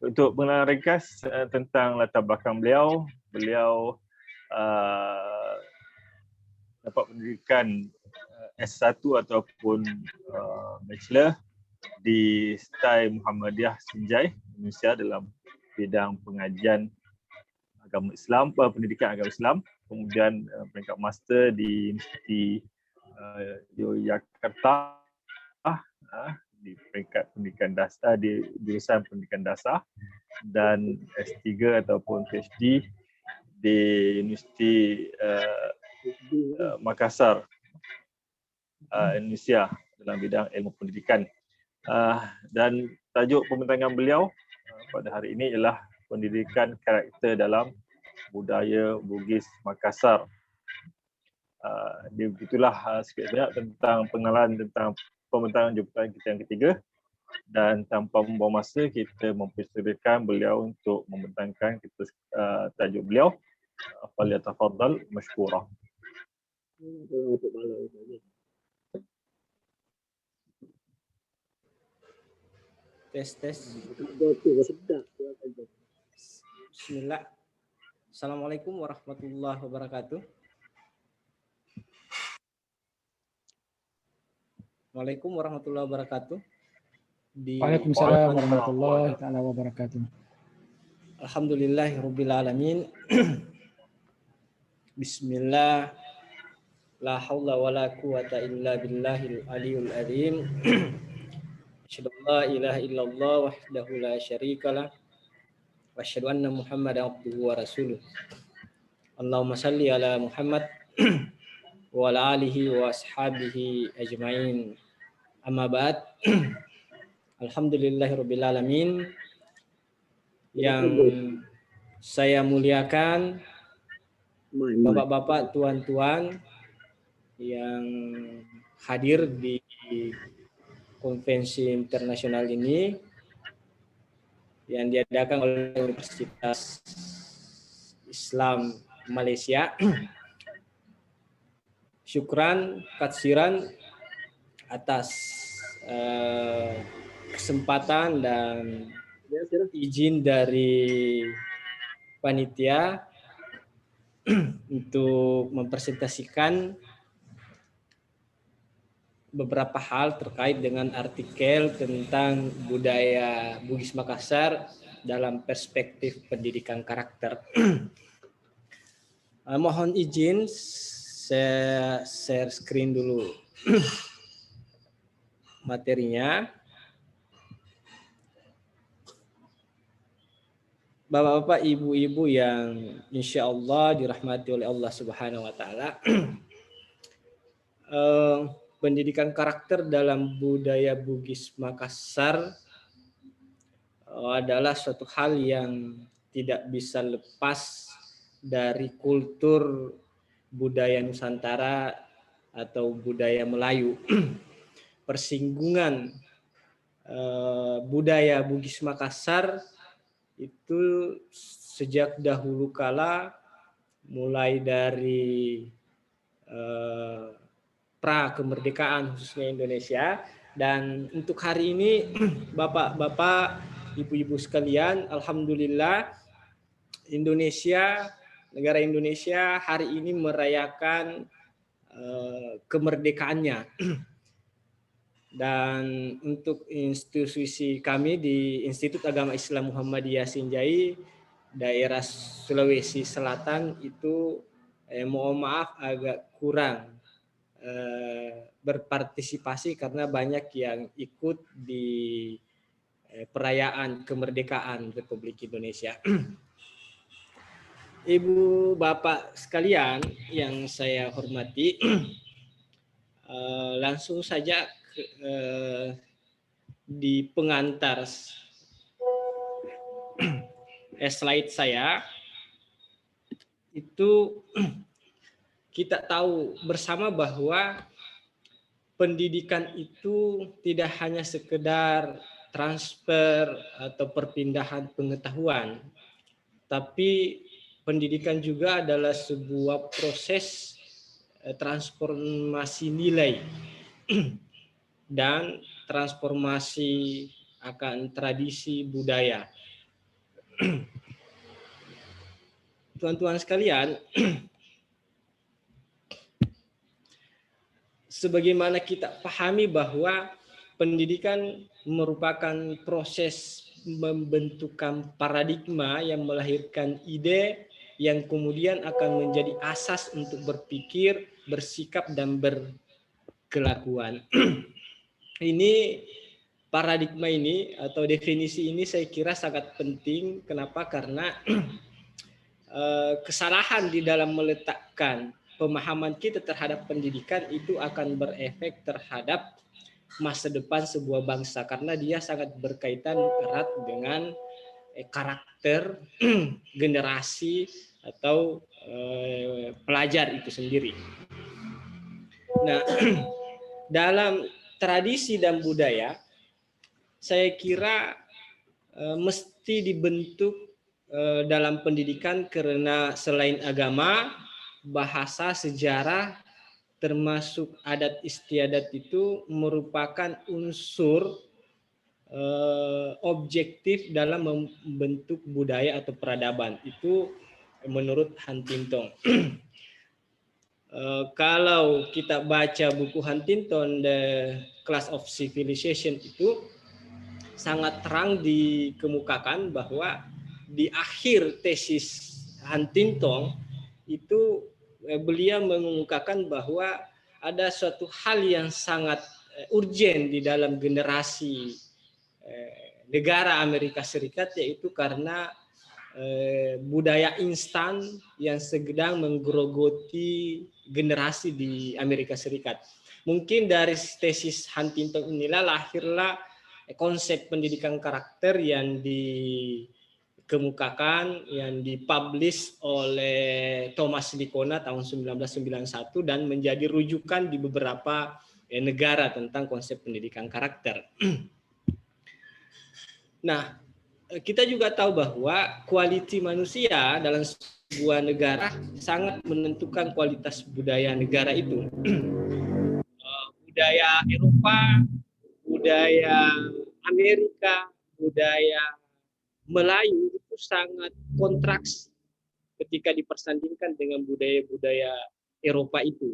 Untuk pengenalan ringkas tentang latar belakang beliau dapat pendidikan S1 ataupun bachelor di STI Muhammadiyah Sinjai, Indonesia, dalam bidang pengajian agama Islam, pendidikan agama Islam. Kemudian peringkat master di Universiti Yogyakarta di peringkat pendidikan dasar, di jurusan pendidikan dasar, dan S3 ataupun PhD di Universiti Makassar, Indonesia, dalam bidang ilmu pendidikan. Dan tajuk pembentangan beliau pada hari ini ialah pendidikan karakter dalam budaya Bugis Makassar. Begitulah sikit banyak tentang pengenalan tentang pembentangan jemputan kita yang ketiga. Dan tanpa membuang masa, kita mempersilakan beliau untuk membentangkan kita tajuk beliau. Falyatafaddal mashkura. Tes. Bismillah. Assalamualaikum warahmatullahi wabarakatuh. Waalaikumsalam warahmatullahi wabarakatuh. Waalaikumsalam warahmatullahi taala wabarakatuh. Alhamdulillahirabbil alamin. Bismillah. La haula wala quwata illa billahil aliyul azim. Asyhadu an la ilaha illallah wahdahu la syarikalah wa asyhadu anna Muhammadan abduhu wa rasuluh. Allahumma shalli ala Muhammad wa ala alihi wa ashabihi ajmain. Amma ba'd. Alhamdulillahirabbil alamin. Yang saya muliakan Bapak-bapak, tuan-tuan yang hadir di konvensi internasional ini yang diadakan oleh Universitas Islam Malaysia. Syukran katsiran atas kesempatan dan izin dari panitia untuk mempresentasikan beberapa hal terkait dengan artikel tentang budaya Bugis Makassar dalam perspektif pendidikan karakter. Mohon izin saya share screen dulu materinya. Bapak-bapak, ibu-ibu yang insya Allah dirahmati oleh Allah Subhanahu wa Ta'ala, pendidikan karakter dalam budaya Bugis Makassar adalah suatu hal yang tidak bisa lepas dari kultur budaya Nusantara atau budaya Melayu. Persinggungan budaya Bugis Makassar itu sejak dahulu kala, mulai dari pra kemerdekaan khususnya Indonesia. Dan untuk hari ini bapak-bapak, ibu-ibu sekalian, alhamdulillah Indonesia, negara Indonesia hari ini merayakan kemerdekaannya. Dan untuk institusi kami di Institut Agama Islam Muhammadiyah Sinjai, daerah Sulawesi Selatan itu mohon maaf agak kurang berpartisipasi karena banyak yang ikut di perayaan kemerdekaan Republik Indonesia. Ibu bapak sekalian yang saya hormati, langsung saja di pengantar slide saya itu kita tahu bersama bahwa pendidikan itu tidak hanya sekedar transfer atau perpindahan pengetahuan, tapi pendidikan juga adalah sebuah proses transformasi nilai dan transformasi akan tradisi budaya. Tuan-tuan sekalian, sebagaimana kita pahami bahwa pendidikan merupakan proses pembentukan paradigma yang melahirkan ide yang kemudian akan menjadi asas untuk berpikir, bersikap, dan berkelakuan. Ini paradigma ini atau definisi ini saya kira sangat penting. Kenapa? Karena kesalahan di dalam meletakkan pemahaman kita terhadap pendidikan itu akan berefek terhadap masa depan sebuah bangsa, karena dia sangat berkaitan erat dengan karakter generasi atau pelajar itu sendiri. Nah, dalam tradisi dan budaya, saya kira mesti dibentuk dalam pendidikan karena selain agama, bahasa, sejarah, termasuk adat istiadat itu merupakan unsur objektif dalam membentuk budaya atau peradaban. Itu menurut Huntington. Kalau kita baca buku Huntington, The Class of Civilization, itu sangat terang dikemukakan bahwa di akhir tesis Huntington itu beliau mengemukakan bahwa ada suatu hal yang sangat urgent di dalam generasi negara Amerika Serikat, yaitu karena budaya instan yang sedang menggerogoti generasi di Amerika Serikat. Mungkin dari tesis Huntington inilah lahirlah konsep pendidikan karakter yang dikemukakan, yang dipublish oleh Thomas Licona tahun 1991 dan menjadi rujukan di beberapa negara tentang konsep pendidikan karakter. Nah, kita juga tahu bahwa kualiti manusia dalam sebuah negara sangat menentukan kualitas budaya negara itu. Budaya Eropa, budaya Amerika, budaya Melayu itu sangat kontraks ketika dipersandingkan dengan budaya-budaya Eropa itu.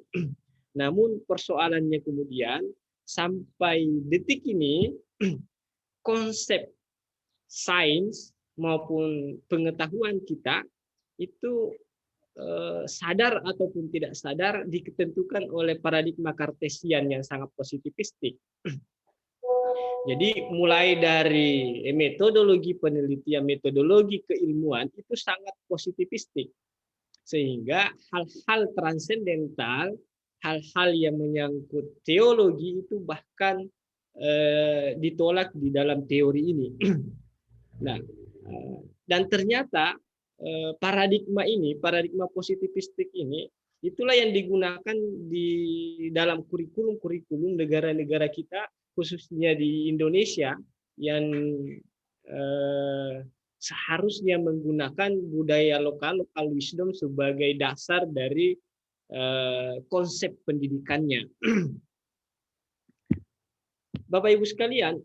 Namun persoalannya kemudian sampai detik ini konsep sains maupun pengetahuan kita itu sadar ataupun tidak sadar ditentukan oleh paradigma Kartesian yang sangat positivistik. Jadi mulai dari metodologi penelitian, metodologi keilmuan itu sangat positivistik. Sehingga hal-hal transendental, hal-hal yang menyangkut teologi itu bahkan ditolak di dalam teori ini. Nah, dan ternyata paradigma ini, paradigma positivistik ini, itulah yang digunakan di dalam kurikulum negara-negara kita, khususnya di Indonesia, yang seharusnya menggunakan budaya lokal wisdom sebagai dasar dari konsep pendidikannya. Bapak Ibu sekalian,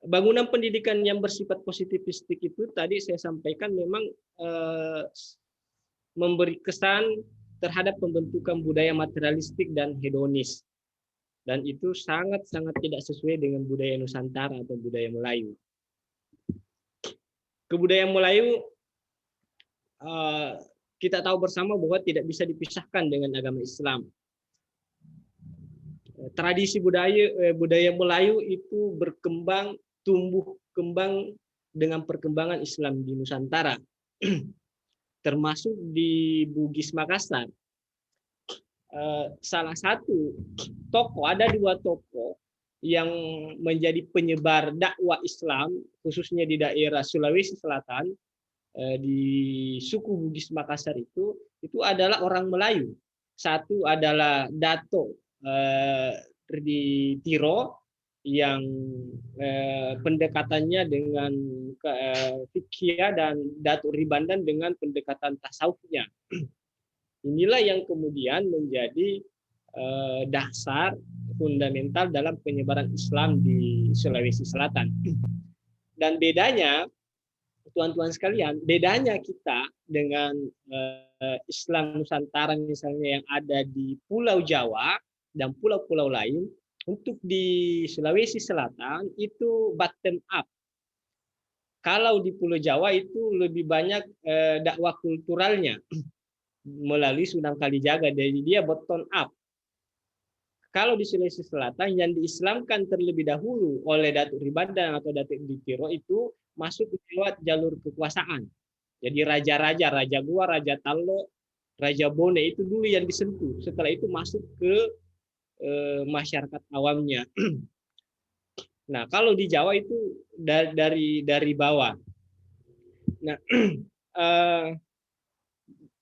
bangunan pendidikan yang bersifat positivistik itu tadi saya sampaikan memang memberi kesan terhadap pembentukan budaya materialistik dan hedonis. Dan itu sangat-sangat tidak sesuai dengan budaya Nusantara atau budaya Melayu. Kebudayaan Melayu kita tahu bersama bahwa tidak bisa dipisahkan dengan agama Islam. Tradisi budaya Melayu itu berkembang, tumbuh kembang dengan perkembangan Islam di Nusantara, termasuk di Bugis Makassar. Salah satu tokoh, ada dua tokoh yang menjadi penyebar dakwah Islam, khususnya di daerah Sulawesi Selatan, di suku Bugis Makassar itu adalah orang Melayu. Satu adalah Dato di Tiro yang pendekatannya dengan fikih dan Datuk Ribandan dengan pendekatan tasawufnya. Inilah yang kemudian menjadi dasar fundamental dalam penyebaran Islam di Sulawesi Selatan. Dan bedanya, tuan-tuan sekalian, bedanya kita dengan Islam Nusantara misalnya yang ada di Pulau Jawa dan pulau-pulau lain, untuk di Sulawesi Selatan itu bottom up. Kalau di Pulau Jawa itu lebih banyak dakwah kulturalnya melalui Sunan Kalijaga, jadi dia bottom up. Kalau di Sulawesi Selatan yang diislamkan terlebih dahulu oleh Datuk Ribandan atau Datuk Ditiro itu masuk lewat jalur kekuasaan. Jadi raja-raja, Raja Goa, Raja Talo, Raja Bone itu dulu yang disentuh. Setelah itu masuk ke masyarakat awamnya. Nah, kalau di Jawa itu dari bawah. Nah,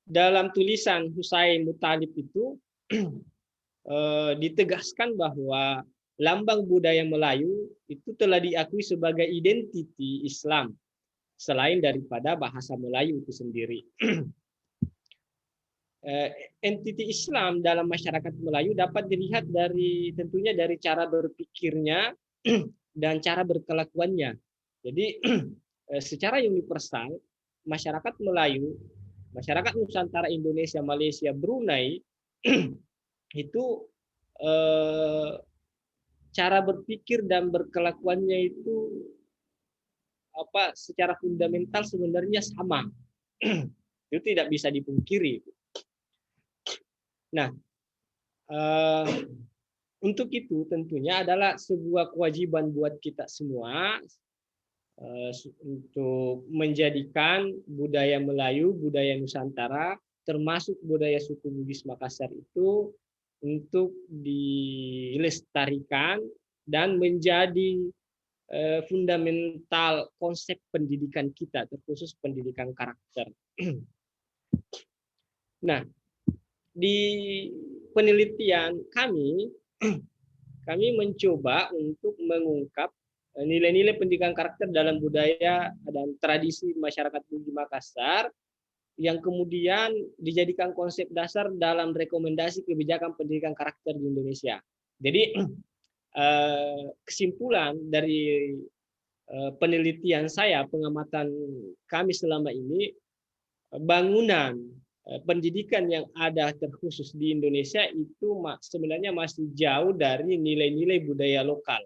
dalam tulisan Husain Muttalib itu ditegaskan bahwa lambang budaya Melayu itu telah diakui sebagai identiti Islam selain daripada bahasa Melayu itu sendiri. Entiti Islam dalam masyarakat Melayu dapat dilihat tentunya dari cara berpikirnya dan cara berkelakuannya. Jadi secara universal masyarakat Melayu, masyarakat Nusantara, Indonesia, Malaysia, Brunei itu cara berpikir dan berkelakuannya itu secara fundamental sebenarnya sama. Itu tidak bisa dipungkiri. Nah, untuk itu tentunya adalah sebuah kewajiban buat kita semua untuk menjadikan budaya Melayu, budaya Nusantara, termasuk budaya suku Bugis Makassar itu untuk dilestarikan dan menjadi fundamental konsep pendidikan kita, terkhusus pendidikan karakter. Nah, di penelitian kami mencoba untuk mengungkap nilai-nilai pendidikan karakter dalam budaya dan tradisi masyarakat Bugis Makassar yang kemudian dijadikan konsep dasar dalam rekomendasi kebijakan pendidikan karakter di Indonesia. Jadi kesimpulan dari penelitian saya, pengamatan kami selama ini, bangunan pendidikan yang ada terkhusus di Indonesia itu sebenarnya masih jauh dari nilai-nilai budaya lokal,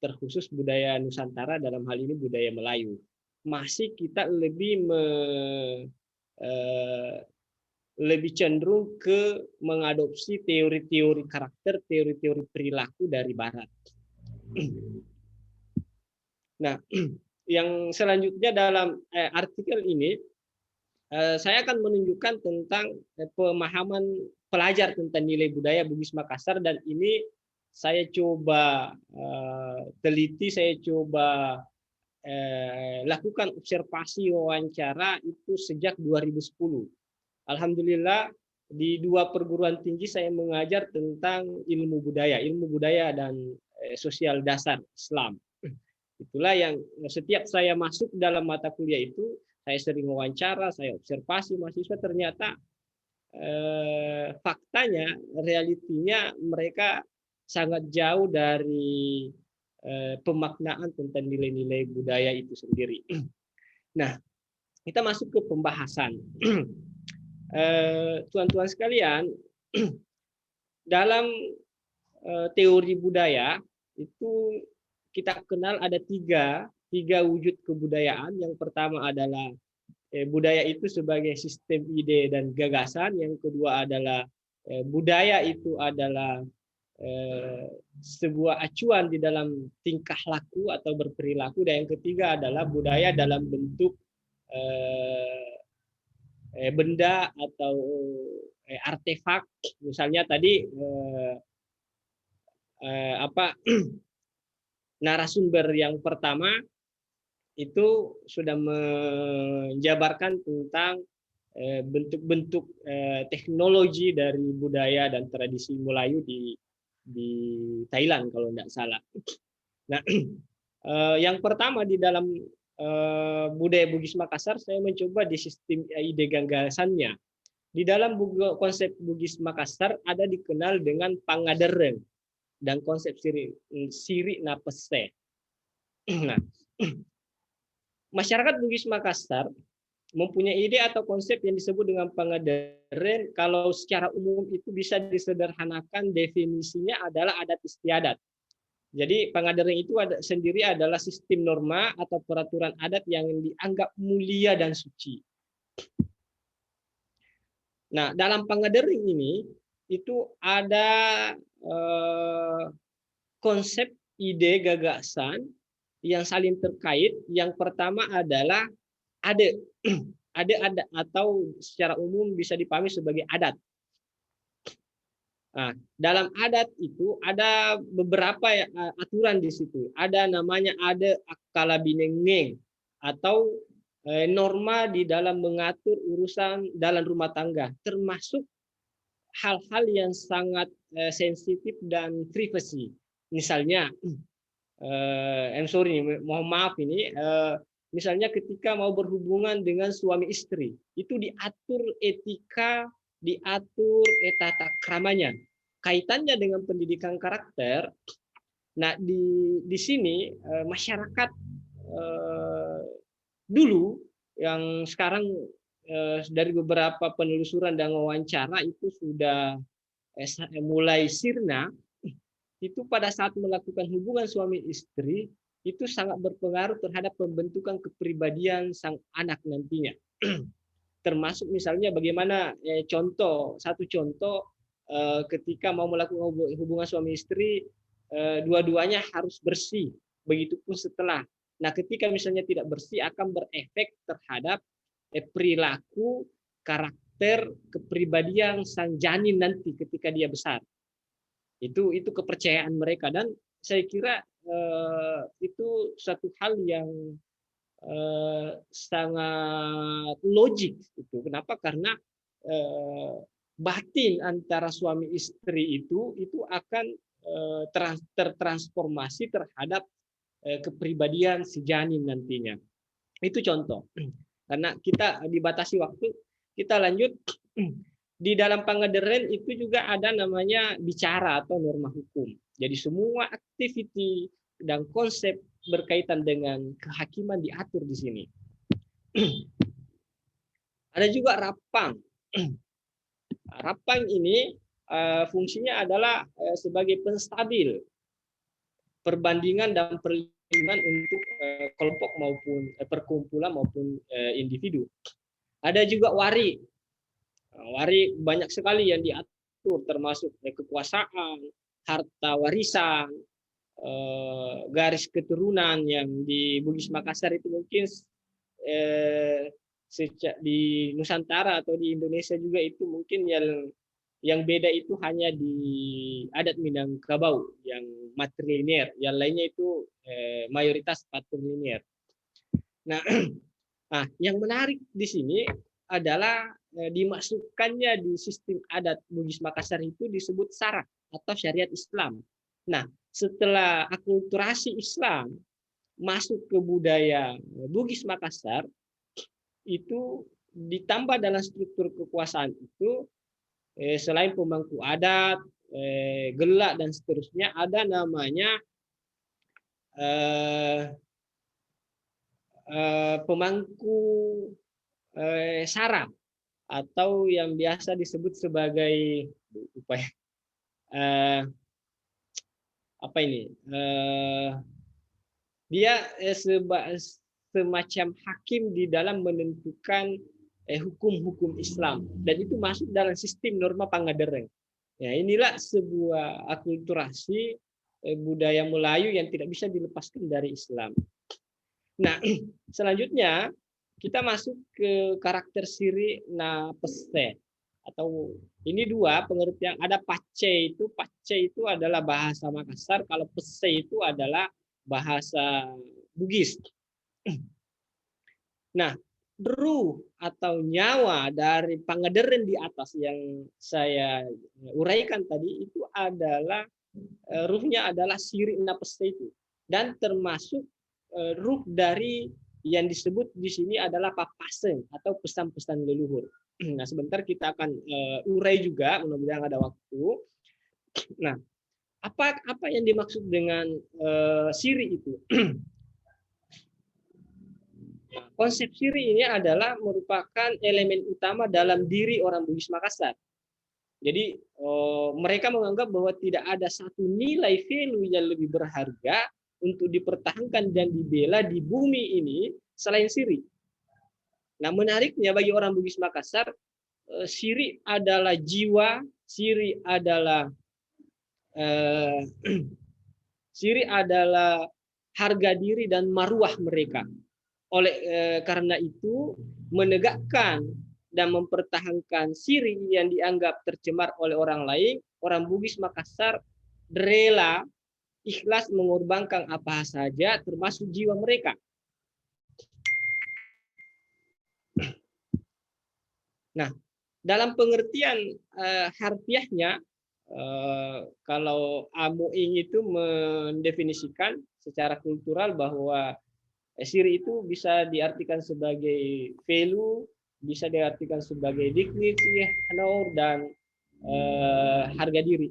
terkhusus budaya Nusantara, dalam hal ini budaya Melayu. Masih kita lebih cenderung ke mengadopsi teori-teori karakter, teori-teori perilaku dari Barat. Nah, yang selanjutnya dalam artikel ini, saya akan menunjukkan tentang pemahaman pelajar tentang nilai budaya Bugis Makassar, dan ini saya coba teliti, saya coba lakukan observasi wawancara itu sejak 2010. Alhamdulillah di 2 perguruan tinggi saya mengajar tentang ilmu budaya dan sosial dasar Islam. Itulah yang setiap saya masuk dalam mata kuliah itu, saya sering wawancara, saya observasi mahasiswa, ternyata faktanya, realitinya mereka sangat jauh dari pemaknaan tentang nilai-nilai budaya itu sendiri. Nah, kita masuk ke pembahasan. Tuan-tuan sekalian, dalam teori budaya itu kita kenal ada tiga wujud kebudayaan. Yang pertama adalah budaya itu sebagai sistem ide dan gagasan. Yang kedua adalah budaya itu adalah sebuah acuan di dalam tingkah laku atau berperilaku. Dan yang ketiga adalah budaya dalam bentuk benda atau artefak. Misalnya tadi narasumber yang pertama itu sudah menjabarkan tentang bentuk-bentuk teknologi dari budaya dan tradisi Melayu di Thailand kalau tidak salah. Nah, yang pertama di dalam budaya Bugis Makassar, saya mencoba di sistem ide gagasannya. Di dalam konsep Bugis Makassar ada dikenal dengan pangadereng dan konsep siri napese. Nah, masyarakat Bugis Makassar mempunyai ide atau konsep yang disebut dengan pangadereng. Kalau secara umum itu bisa disederhanakan, definisinya adalah adat istiadat. Jadi pangadereng itu sendiri adalah sistem norma atau peraturan adat yang dianggap mulia dan suci. Nah, dalam pangadereng ini itu ada konsep ide gagasan yang saling terkait. Yang pertama adalah ade atau secara umum bisa dipahami sebagai adat. Nah, dalam adat itu ada beberapa aturan di situ. Ada namanya ada akala binengeng atau norma di dalam mengatur urusan dalam rumah tangga, termasuk hal-hal yang sangat sensitif dan privasi. Misalnya, sorry, mohon maaf ini, misalnya ketika mau berhubungan dengan suami istri, itu diatur etika, diatur tata kramanya. Kaitannya dengan pendidikan karakter. Nah, di sini masyarakat dulu yang sekarang dari beberapa penelusuran dan wawancara itu sudah mulai sirna, itu pada saat melakukan hubungan suami istri itu sangat berpengaruh terhadap pembentukan kepribadian sang anak nantinya. Termasuk misalnya bagaimana satu contoh ketika mau melakukan hubungan suami istri, dua-duanya harus bersih. Begitupun setelah. Nah, ketika misalnya tidak bersih akan berefek terhadap perilaku, karakter, kepribadian sang janin nanti ketika dia besar. Itu kepercayaan mereka, dan saya kira itu satu hal yang sangat logik. Itu kenapa? Karena batin antara suami istri itu akan tertransformasi terhadap kepribadian si janin nantinya. Itu contoh. Karena kita dibatasi waktu, kita lanjut. Di dalam Pangandaran itu juga ada namanya bicara atau norma hukum. Jadi semua aktiviti dan konsep berkaitan dengan kehakiman diatur di sini. Ada juga rapang. Rapang ini fungsinya adalah sebagai penstabil perbandingan dan perlindungan untuk kelompok maupun perkumpulan maupun individu. Ada juga wari. Wari banyak sekali yang diatur, termasuk kekuasaan, harta warisan, garis keturunan yang di Bugis Makassar itu mungkin di Nusantara atau di Indonesia juga itu mungkin yang beda itu hanya di adat Minangkabau yang matrilinear, yang lainnya itu mayoritas patrilinear. Nah, yang menarik di sini adalah dimasukkannya di sistem adat Bugis Makassar itu disebut syarak atau syariat Islam. Nah, setelah akulturasi Islam masuk ke budaya Bugis Makassar, itu ditambah dalam struktur kekuasaan itu selain pemangku adat, gelak dan seterusnya, ada namanya pemangku sara atau yang biasa disebut sebagai dia semacam hakim di dalam menentukan hukum-hukum Islam, dan itu masuk dalam sistem norma Pangandaran. Ya, inilah sebuah akulturasi budaya Melayu yang tidak bisa dilepaskan dari Islam. Nah, selanjutnya kita masuk ke karakter siri na peste, atau ini dua pengertian. Ada pace itu adalah bahasa Makassar, kalau peste itu adalah bahasa Bugis. Nah, ruh atau nyawa dari Pangandaran di atas yang saya uraikan tadi itu adalah ruhnya adalah siri na peste itu, dan termasuk ruh dari yang disebut di sini adalah papasen atau pesan-pesan leluhur. Nah, sebentar kita akan urai juga, mudah-mudahan ada waktu. Nah, apa yang dimaksud dengan siri itu? Nah, konsep siri ini adalah merupakan elemen utama dalam diri orang Bugis Makassar. Jadi mereka menganggap bahwa tidak ada satu nilai value yang lebih berharga untuk dipertahankan dan dibela di bumi ini selain siri. Nah, menariknya bagi orang Bugis Makassar, siri adalah jiwa, siri adalah harga diri dan marwah mereka. Karena itu menegakkan dan mempertahankan siri yang dianggap tercemar oleh orang lain, orang Bugis Makassar rela ikhlas mengorbankan apa saja termasuk jiwa mereka. Nah, dalam pengertian harfiahnya, kalau Amoing itu mendefinisikan secara kultural bahwa siri itu bisa diartikan sebagai value, bisa diartikan sebagai dignity, honor, dan harga diri.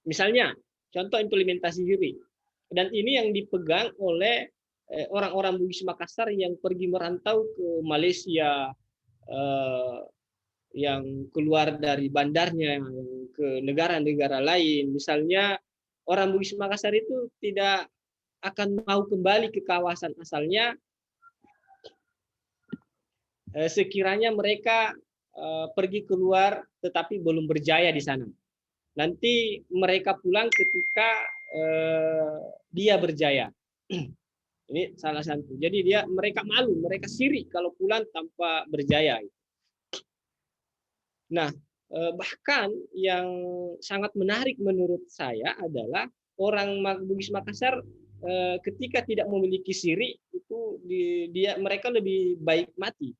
Misalnya, contoh implementasi siri. Dan ini yang dipegang oleh orang-orang Bugis Makassar yang pergi merantau ke Malaysia, yang keluar dari bandarnya ke negara-negara lain. Misalnya orang Bugis Makassar itu tidak akan mau kembali ke kawasan asalnya sekiranya mereka pergi keluar tetapi belum berjaya di sana. Nanti mereka pulang ketika dia berjaya. Ini salah satu. Jadi mereka malu, mereka sirik kalau pulang tanpa berjaya. Nah, bahkan yang sangat menarik menurut saya adalah orang Bugis Makassar ketika tidak memiliki siri itu mereka lebih baik mati.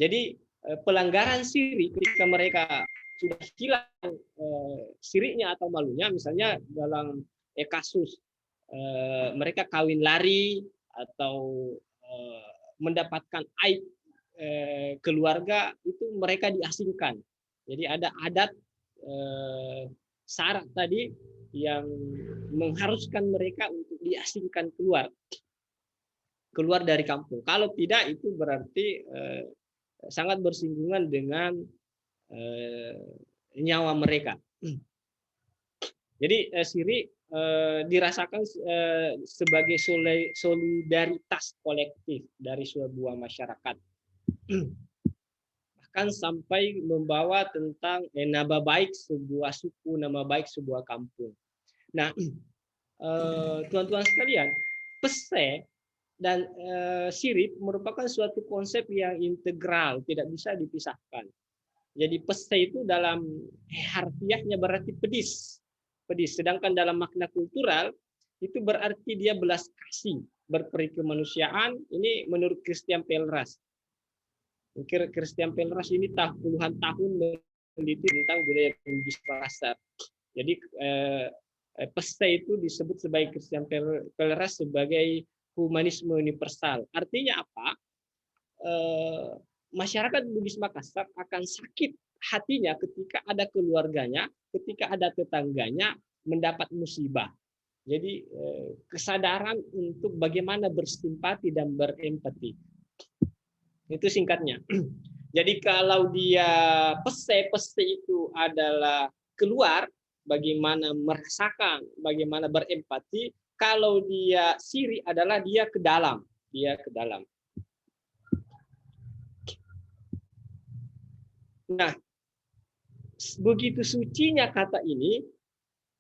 Jadi pelanggaran siri ketika mereka sudah hilang siriknya atau malunya, misalnya dalam kasus mereka kawin lari atau mendapatkan aib keluarga, itu mereka diasingkan. Jadi ada adat syarat tadi yang mengharuskan mereka untuk diasingkan keluar dari kampung. Kalau tidak, itu berarti sangat bersinggungan dengan nyawa mereka. Jadi siri dirasakan sebagai solidaritas kolektif dari sebuah masyarakat. Bahkan sampai membawa tentang nama baik sebuah suku, nama baik sebuah kampung. Nah, tuan-tuan sekalian, pese dan sirip merupakan suatu konsep yang integral, tidak bisa dipisahkan. Jadi pese itu dalam harfiahnya berarti pedis. Sedangkan dalam makna kultural itu berarti dia belas kasih, berperi kemanusiaan. Ini menurut Christian Pelleras. Christian Pelleras ini puluhan tahun meneliti tentang budaya Bugis Makassar. Jadi pese itu disebut sebagai Christian Pelleras sebagai humanisme universal. Artinya apa? Masyarakat Bugis Makassar akan sakit hatinya ketika ada keluarganya, ketika ada tetangganya mendapat musibah. Jadi kesadaran untuk bagaimana bersimpati dan berempati. Itu singkatnya. Jadi kalau dia pese itu adalah keluar, bagaimana merasakan, bagaimana berempati. Kalau dia siri adalah dia ke dalam. Nah, begitu sucinya kata ini,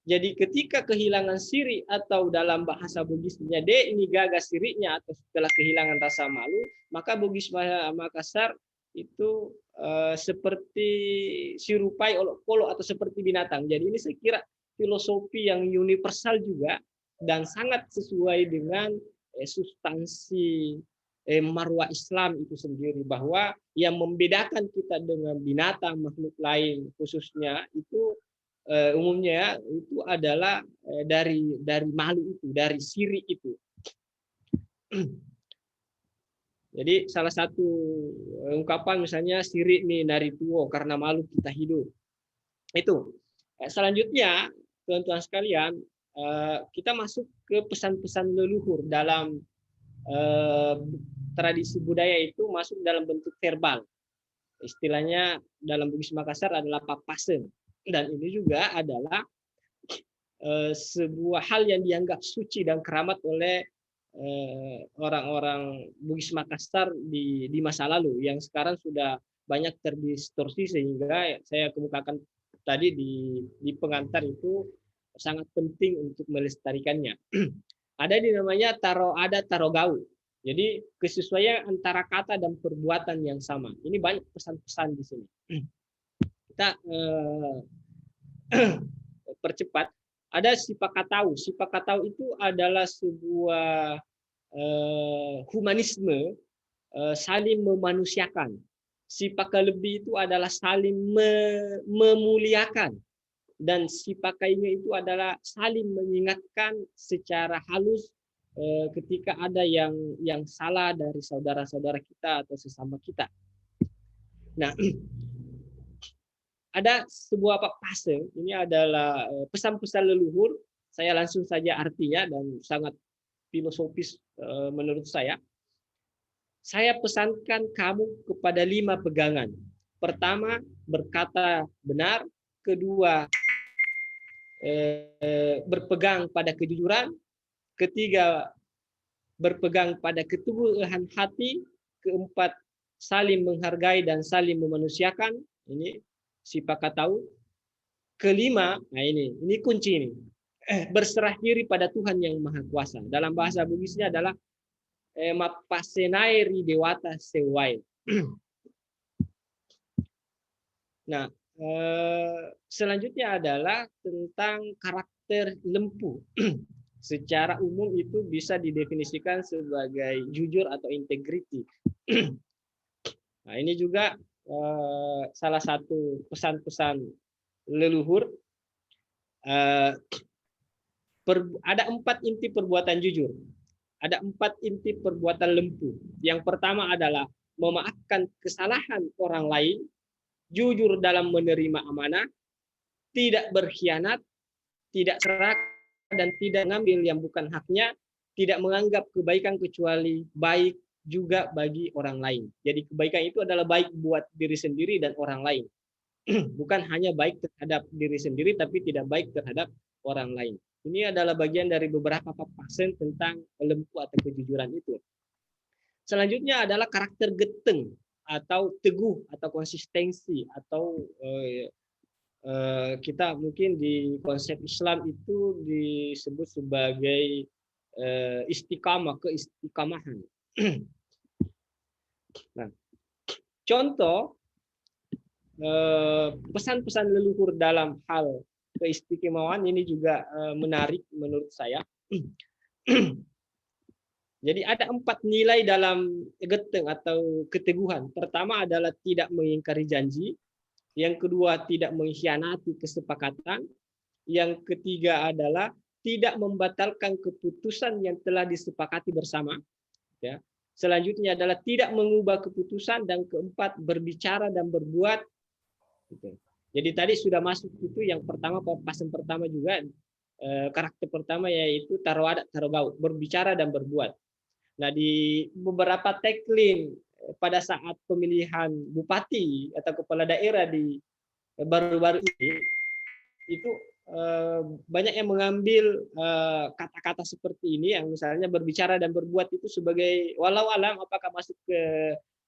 jadi ketika kehilangan siri atau dalam bahasa Bugisnya ini gagas sirinya atau setelah kehilangan rasa malu, maka Bugis Makassar itu seperti sirupai olok-olok atau seperti binatang. Jadi ini saya kira filosofi yang universal juga dan sangat sesuai dengan substansi marwah Islam itu sendiri, bahwa yang membedakan kita dengan binatang makhluk lain khususnya itu umumnya itu adalah dari malu itu, dari siri itu. Jadi salah satu ungkapan misalnya siri nih dari tuo karena malu kita hidup. Itu. Selanjutnya teman-teman sekalian, kita masuk ke pesan-pesan leluhur dalam tradisi budaya itu masuk dalam bentuk verbal. Istilahnya dalam Bugis Makassar adalah papasen. Dan ini juga adalah sebuah hal yang dianggap suci dan keramat oleh orang-orang Bugis Makassar di masa lalu, yang sekarang sudah banyak terdistorsi, sehingga saya kemukakan tadi di pengantar itu sangat penting untuk melestarikannya. Ada namanya taro gaul. Jadi kesesuaian antara kata dan perbuatan yang sama. Ini banyak pesan-pesan di sini. Kita percepat. Ada sipakatau. Sipakatau itu adalah sebuah humanisme saling memanusiakan. sifat lebih itu adalah saling memuliakan, dan sifat kainya itu adalah saling mengingatkan secara halus ketika ada yang salah dari saudara-saudara kita atau sesama kita. Nah, ada sebuah fase, ini adalah pesan-pesan leluhur. Saya langsung saja artinya dan sangat filosofis menurut saya. Saya pesankan kamu kepada 5 pegangan. Pertama, berkata benar. Kedua, berpegang pada kejujuran. Ketiga, berpegang pada keteguhan hati. Keempat, saling menghargai dan saling memanusiakan. Ini sifat tahu. Kelima, nah ini kunci ini. Berserah diri pada Tuhan yang Maha Kuasa. Dalam bahasa Bugisnya adalah mapasenairi dewata sewai. Nah, selanjutnya adalah tentang karakter lempu. Secara umum itu bisa didefinisikan sebagai jujur atau integriti. Nah, ini juga salah satu pesan-pesan leluhur. Ada 4 inti perbuatan jujur. Ada 4 inti perbuatan lempu. Yang pertama adalah memaafkan kesalahan orang lain, jujur dalam menerima amanah, tidak berkhianat, tidak serakah dan tidak mengambil yang bukan haknya, tidak menganggap kebaikan kecuali baik juga bagi orang lain. Jadi kebaikan itu adalah baik buat diri sendiri dan orang lain. Bukan hanya baik terhadap diri sendiri, tapi tidak baik terhadap orang lain. Ini adalah bagian dari beberapa papasan tentang lempu atau kejujuran itu. Selanjutnya adalah karakter geteng atau teguh atau konsistensi atau kita mungkin di konsep Islam itu disebut sebagai istiqamah, keistiqamahan. Nah, contoh pesan-pesan leluhur dalam hal keistiqomahan ini juga menarik menurut saya. Jadi ada 4 nilai dalam geteng atau keteguhan. Pertama adalah tidak mengingkari janji. Yang kedua, tidak mengkhianati kesepakatan. Yang ketiga adalah tidak membatalkan keputusan yang telah disepakati bersama. Ya. Selanjutnya adalah tidak mengubah keputusan. Dan keempat, berbicara dan berbuat. Gitu. Jadi tadi sudah masuk itu yang pertama, papasan pertama juga, karakter pertama yaitu taruh adat, taruh gaul, berbicara dan berbuat. Nah, di beberapa tagline pada saat pemilihan bupati atau kepala daerah di baru-baru ini, itu banyak yang mengambil kata-kata seperti ini, yang misalnya berbicara dan berbuat itu sebagai walau alam apakah masuk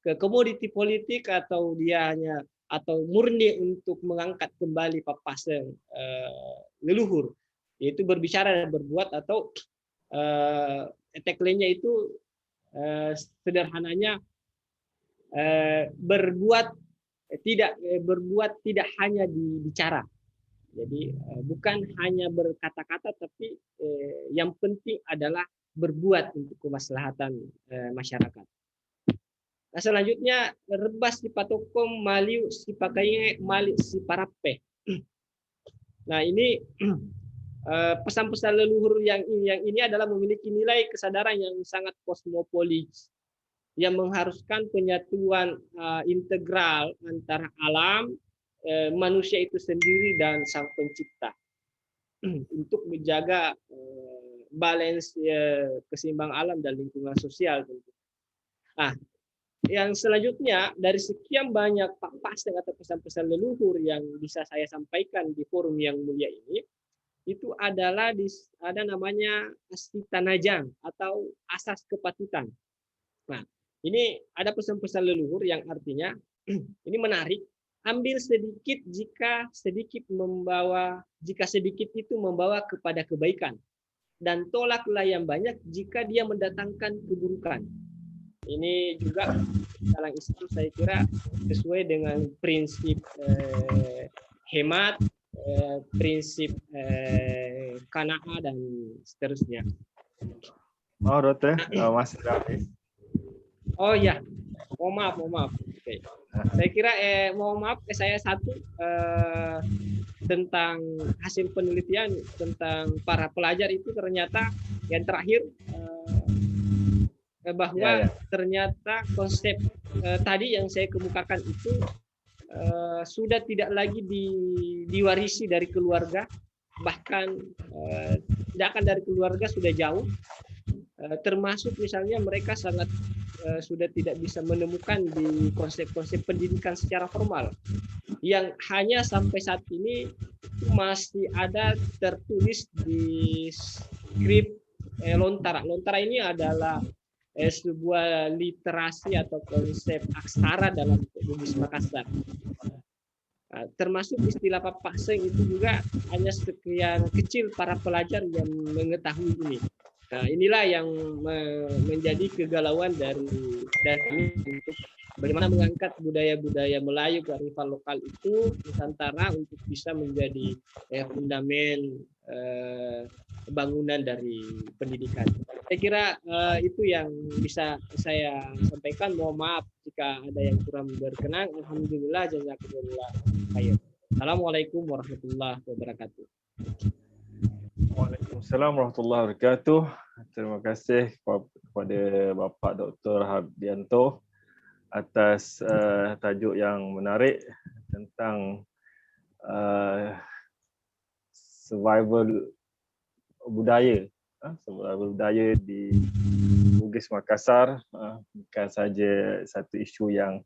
ke komoditi politik atau dia hanya atau murni untuk mengangkat kembali papasan leluhur, yaitu berbicara dan berbuat, atau tagline-nya itu sederhananya berbuat tidak hanya dibicara. Jadi bukan hanya berkata-kata, tapi yang penting adalah berbuat untuk kemaslahatan masyarakat. Nah, selanjutnya rebas si patokom maliu si pakai mali si parape. Nah, ini pesan-pesan leluhur yang ini adalah memiliki nilai kesadaran yang sangat kosmopolis, yang mengharuskan penyatuan integral antara alam, manusia itu sendiri dan sang pencipta untuk menjaga balance keseimbangan alam dan lingkungan sosial. Nah, yang selanjutnya dari sekian banyak papasan atau pesan-pesan leluhur yang bisa saya sampaikan di forum yang mulia ini, itu adalah ada namanya Astitanajang atau asas kepatutan. Nah, ini ada pesan-pesan leluhur yang artinya ini menarik. Ambil sedikit jika sedikit itu membawa kepada kebaikan, dan tolaklah yang banyak jika dia mendatangkan keburukan. Ini juga dalam Islam saya kira sesuai dengan prinsip hemat, prinsip qanaah dan seterusnya. Oh, Dokter, masih habis. Oh ya, mohon maaf. Okay. Saya kira mohon maaf saya satu tentang hasil penelitian tentang para pelajar itu ternyata yang terakhir bahwa ternyata konsep tadi yang saya kemukakan itu sudah tidak lagi diwarisi dari keluarga, bahkan tidak akan dari keluarga, sudah jauh. Termasuk misalnya mereka sangat sudah tidak bisa menemukan di konsep-konsep pendidikan secara formal yang hanya sampai saat ini masih ada tertulis di skrip Lontara. Lontara ini adalah sebuah literasi atau konsep aksara dalam Bugis Makassar. Termasuk istilah Papakseng itu juga hanya sekian kecil para pelajar yang mengetahui ini. Nah, inilah yang menjadi kegalauan dari kami untuk bagaimana mengangkat budaya-budaya Melayu, kearifan lokal itu Nusantara untuk bisa menjadi fundament bangunan dari pendidikan. Saya kira itu yang bisa saya sampaikan. Mohon maaf jika ada yang kurang berkenan. Alhamdulillah, jazakumullah khair. Assalamualaikum warahmatullahi wabarakatuh. Waalaikumsalam warahmatullahi wabarakatuh. Terima kasih kepada Bapak Dr. Hardianto atas tajuk yang menarik tentang survival budaya di Bugis Makassar. Bukan saja satu isu yang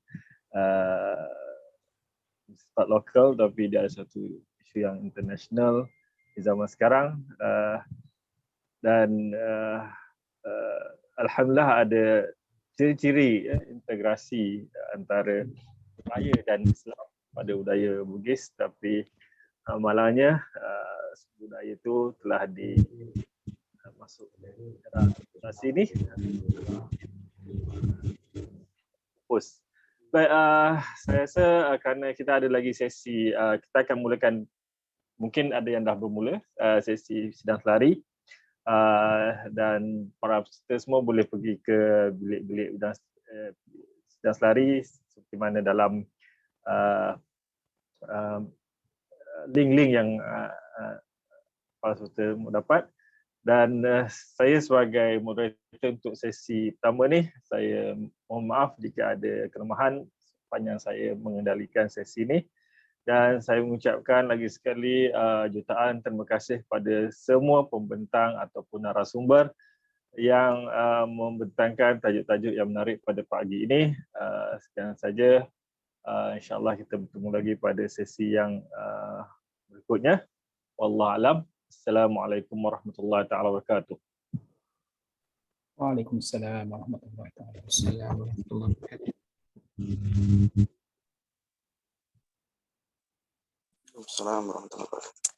sifat lokal, tapi dia ada satu isu yang international di zaman sekarang, dan alhamdulillah ada ciri-ciri integrasi antara budaya dan Islam pada budaya Bugis, tapi malangnya budaya itu telah masuk dalam integrasi ini. Baik, saya rasa kerana kita ada lagi sesi, kita akan mulakan. Mungkin ada yang dah bermula sesi sidang selari, dan para peserta semua boleh pergi ke bilik-bilik sidang selari seperti mana dalam link-link yang para peserta dapat. Dan saya sebagai moderator untuk sesi pertama ni, saya mohon maaf jika ada kelemahan sepanjang saya mengendalikan sesi ini. Dan saya mengucapkan lagi sekali jutaan terima kasih kepada semua pembentang ataupun narasumber yang membentangkan tajuk-tajuk yang menarik pada pagi ini. Sekian saja. InsyaAllah kita bertemu lagi pada sesi yang berikutnya. Wallahualam. Assalamualaikum warahmatullahi wabarakatuh. Waalaikumsalam warahmatullahi wabarakatuh. Assalamualaikum warahmatullahi wabarakatuh.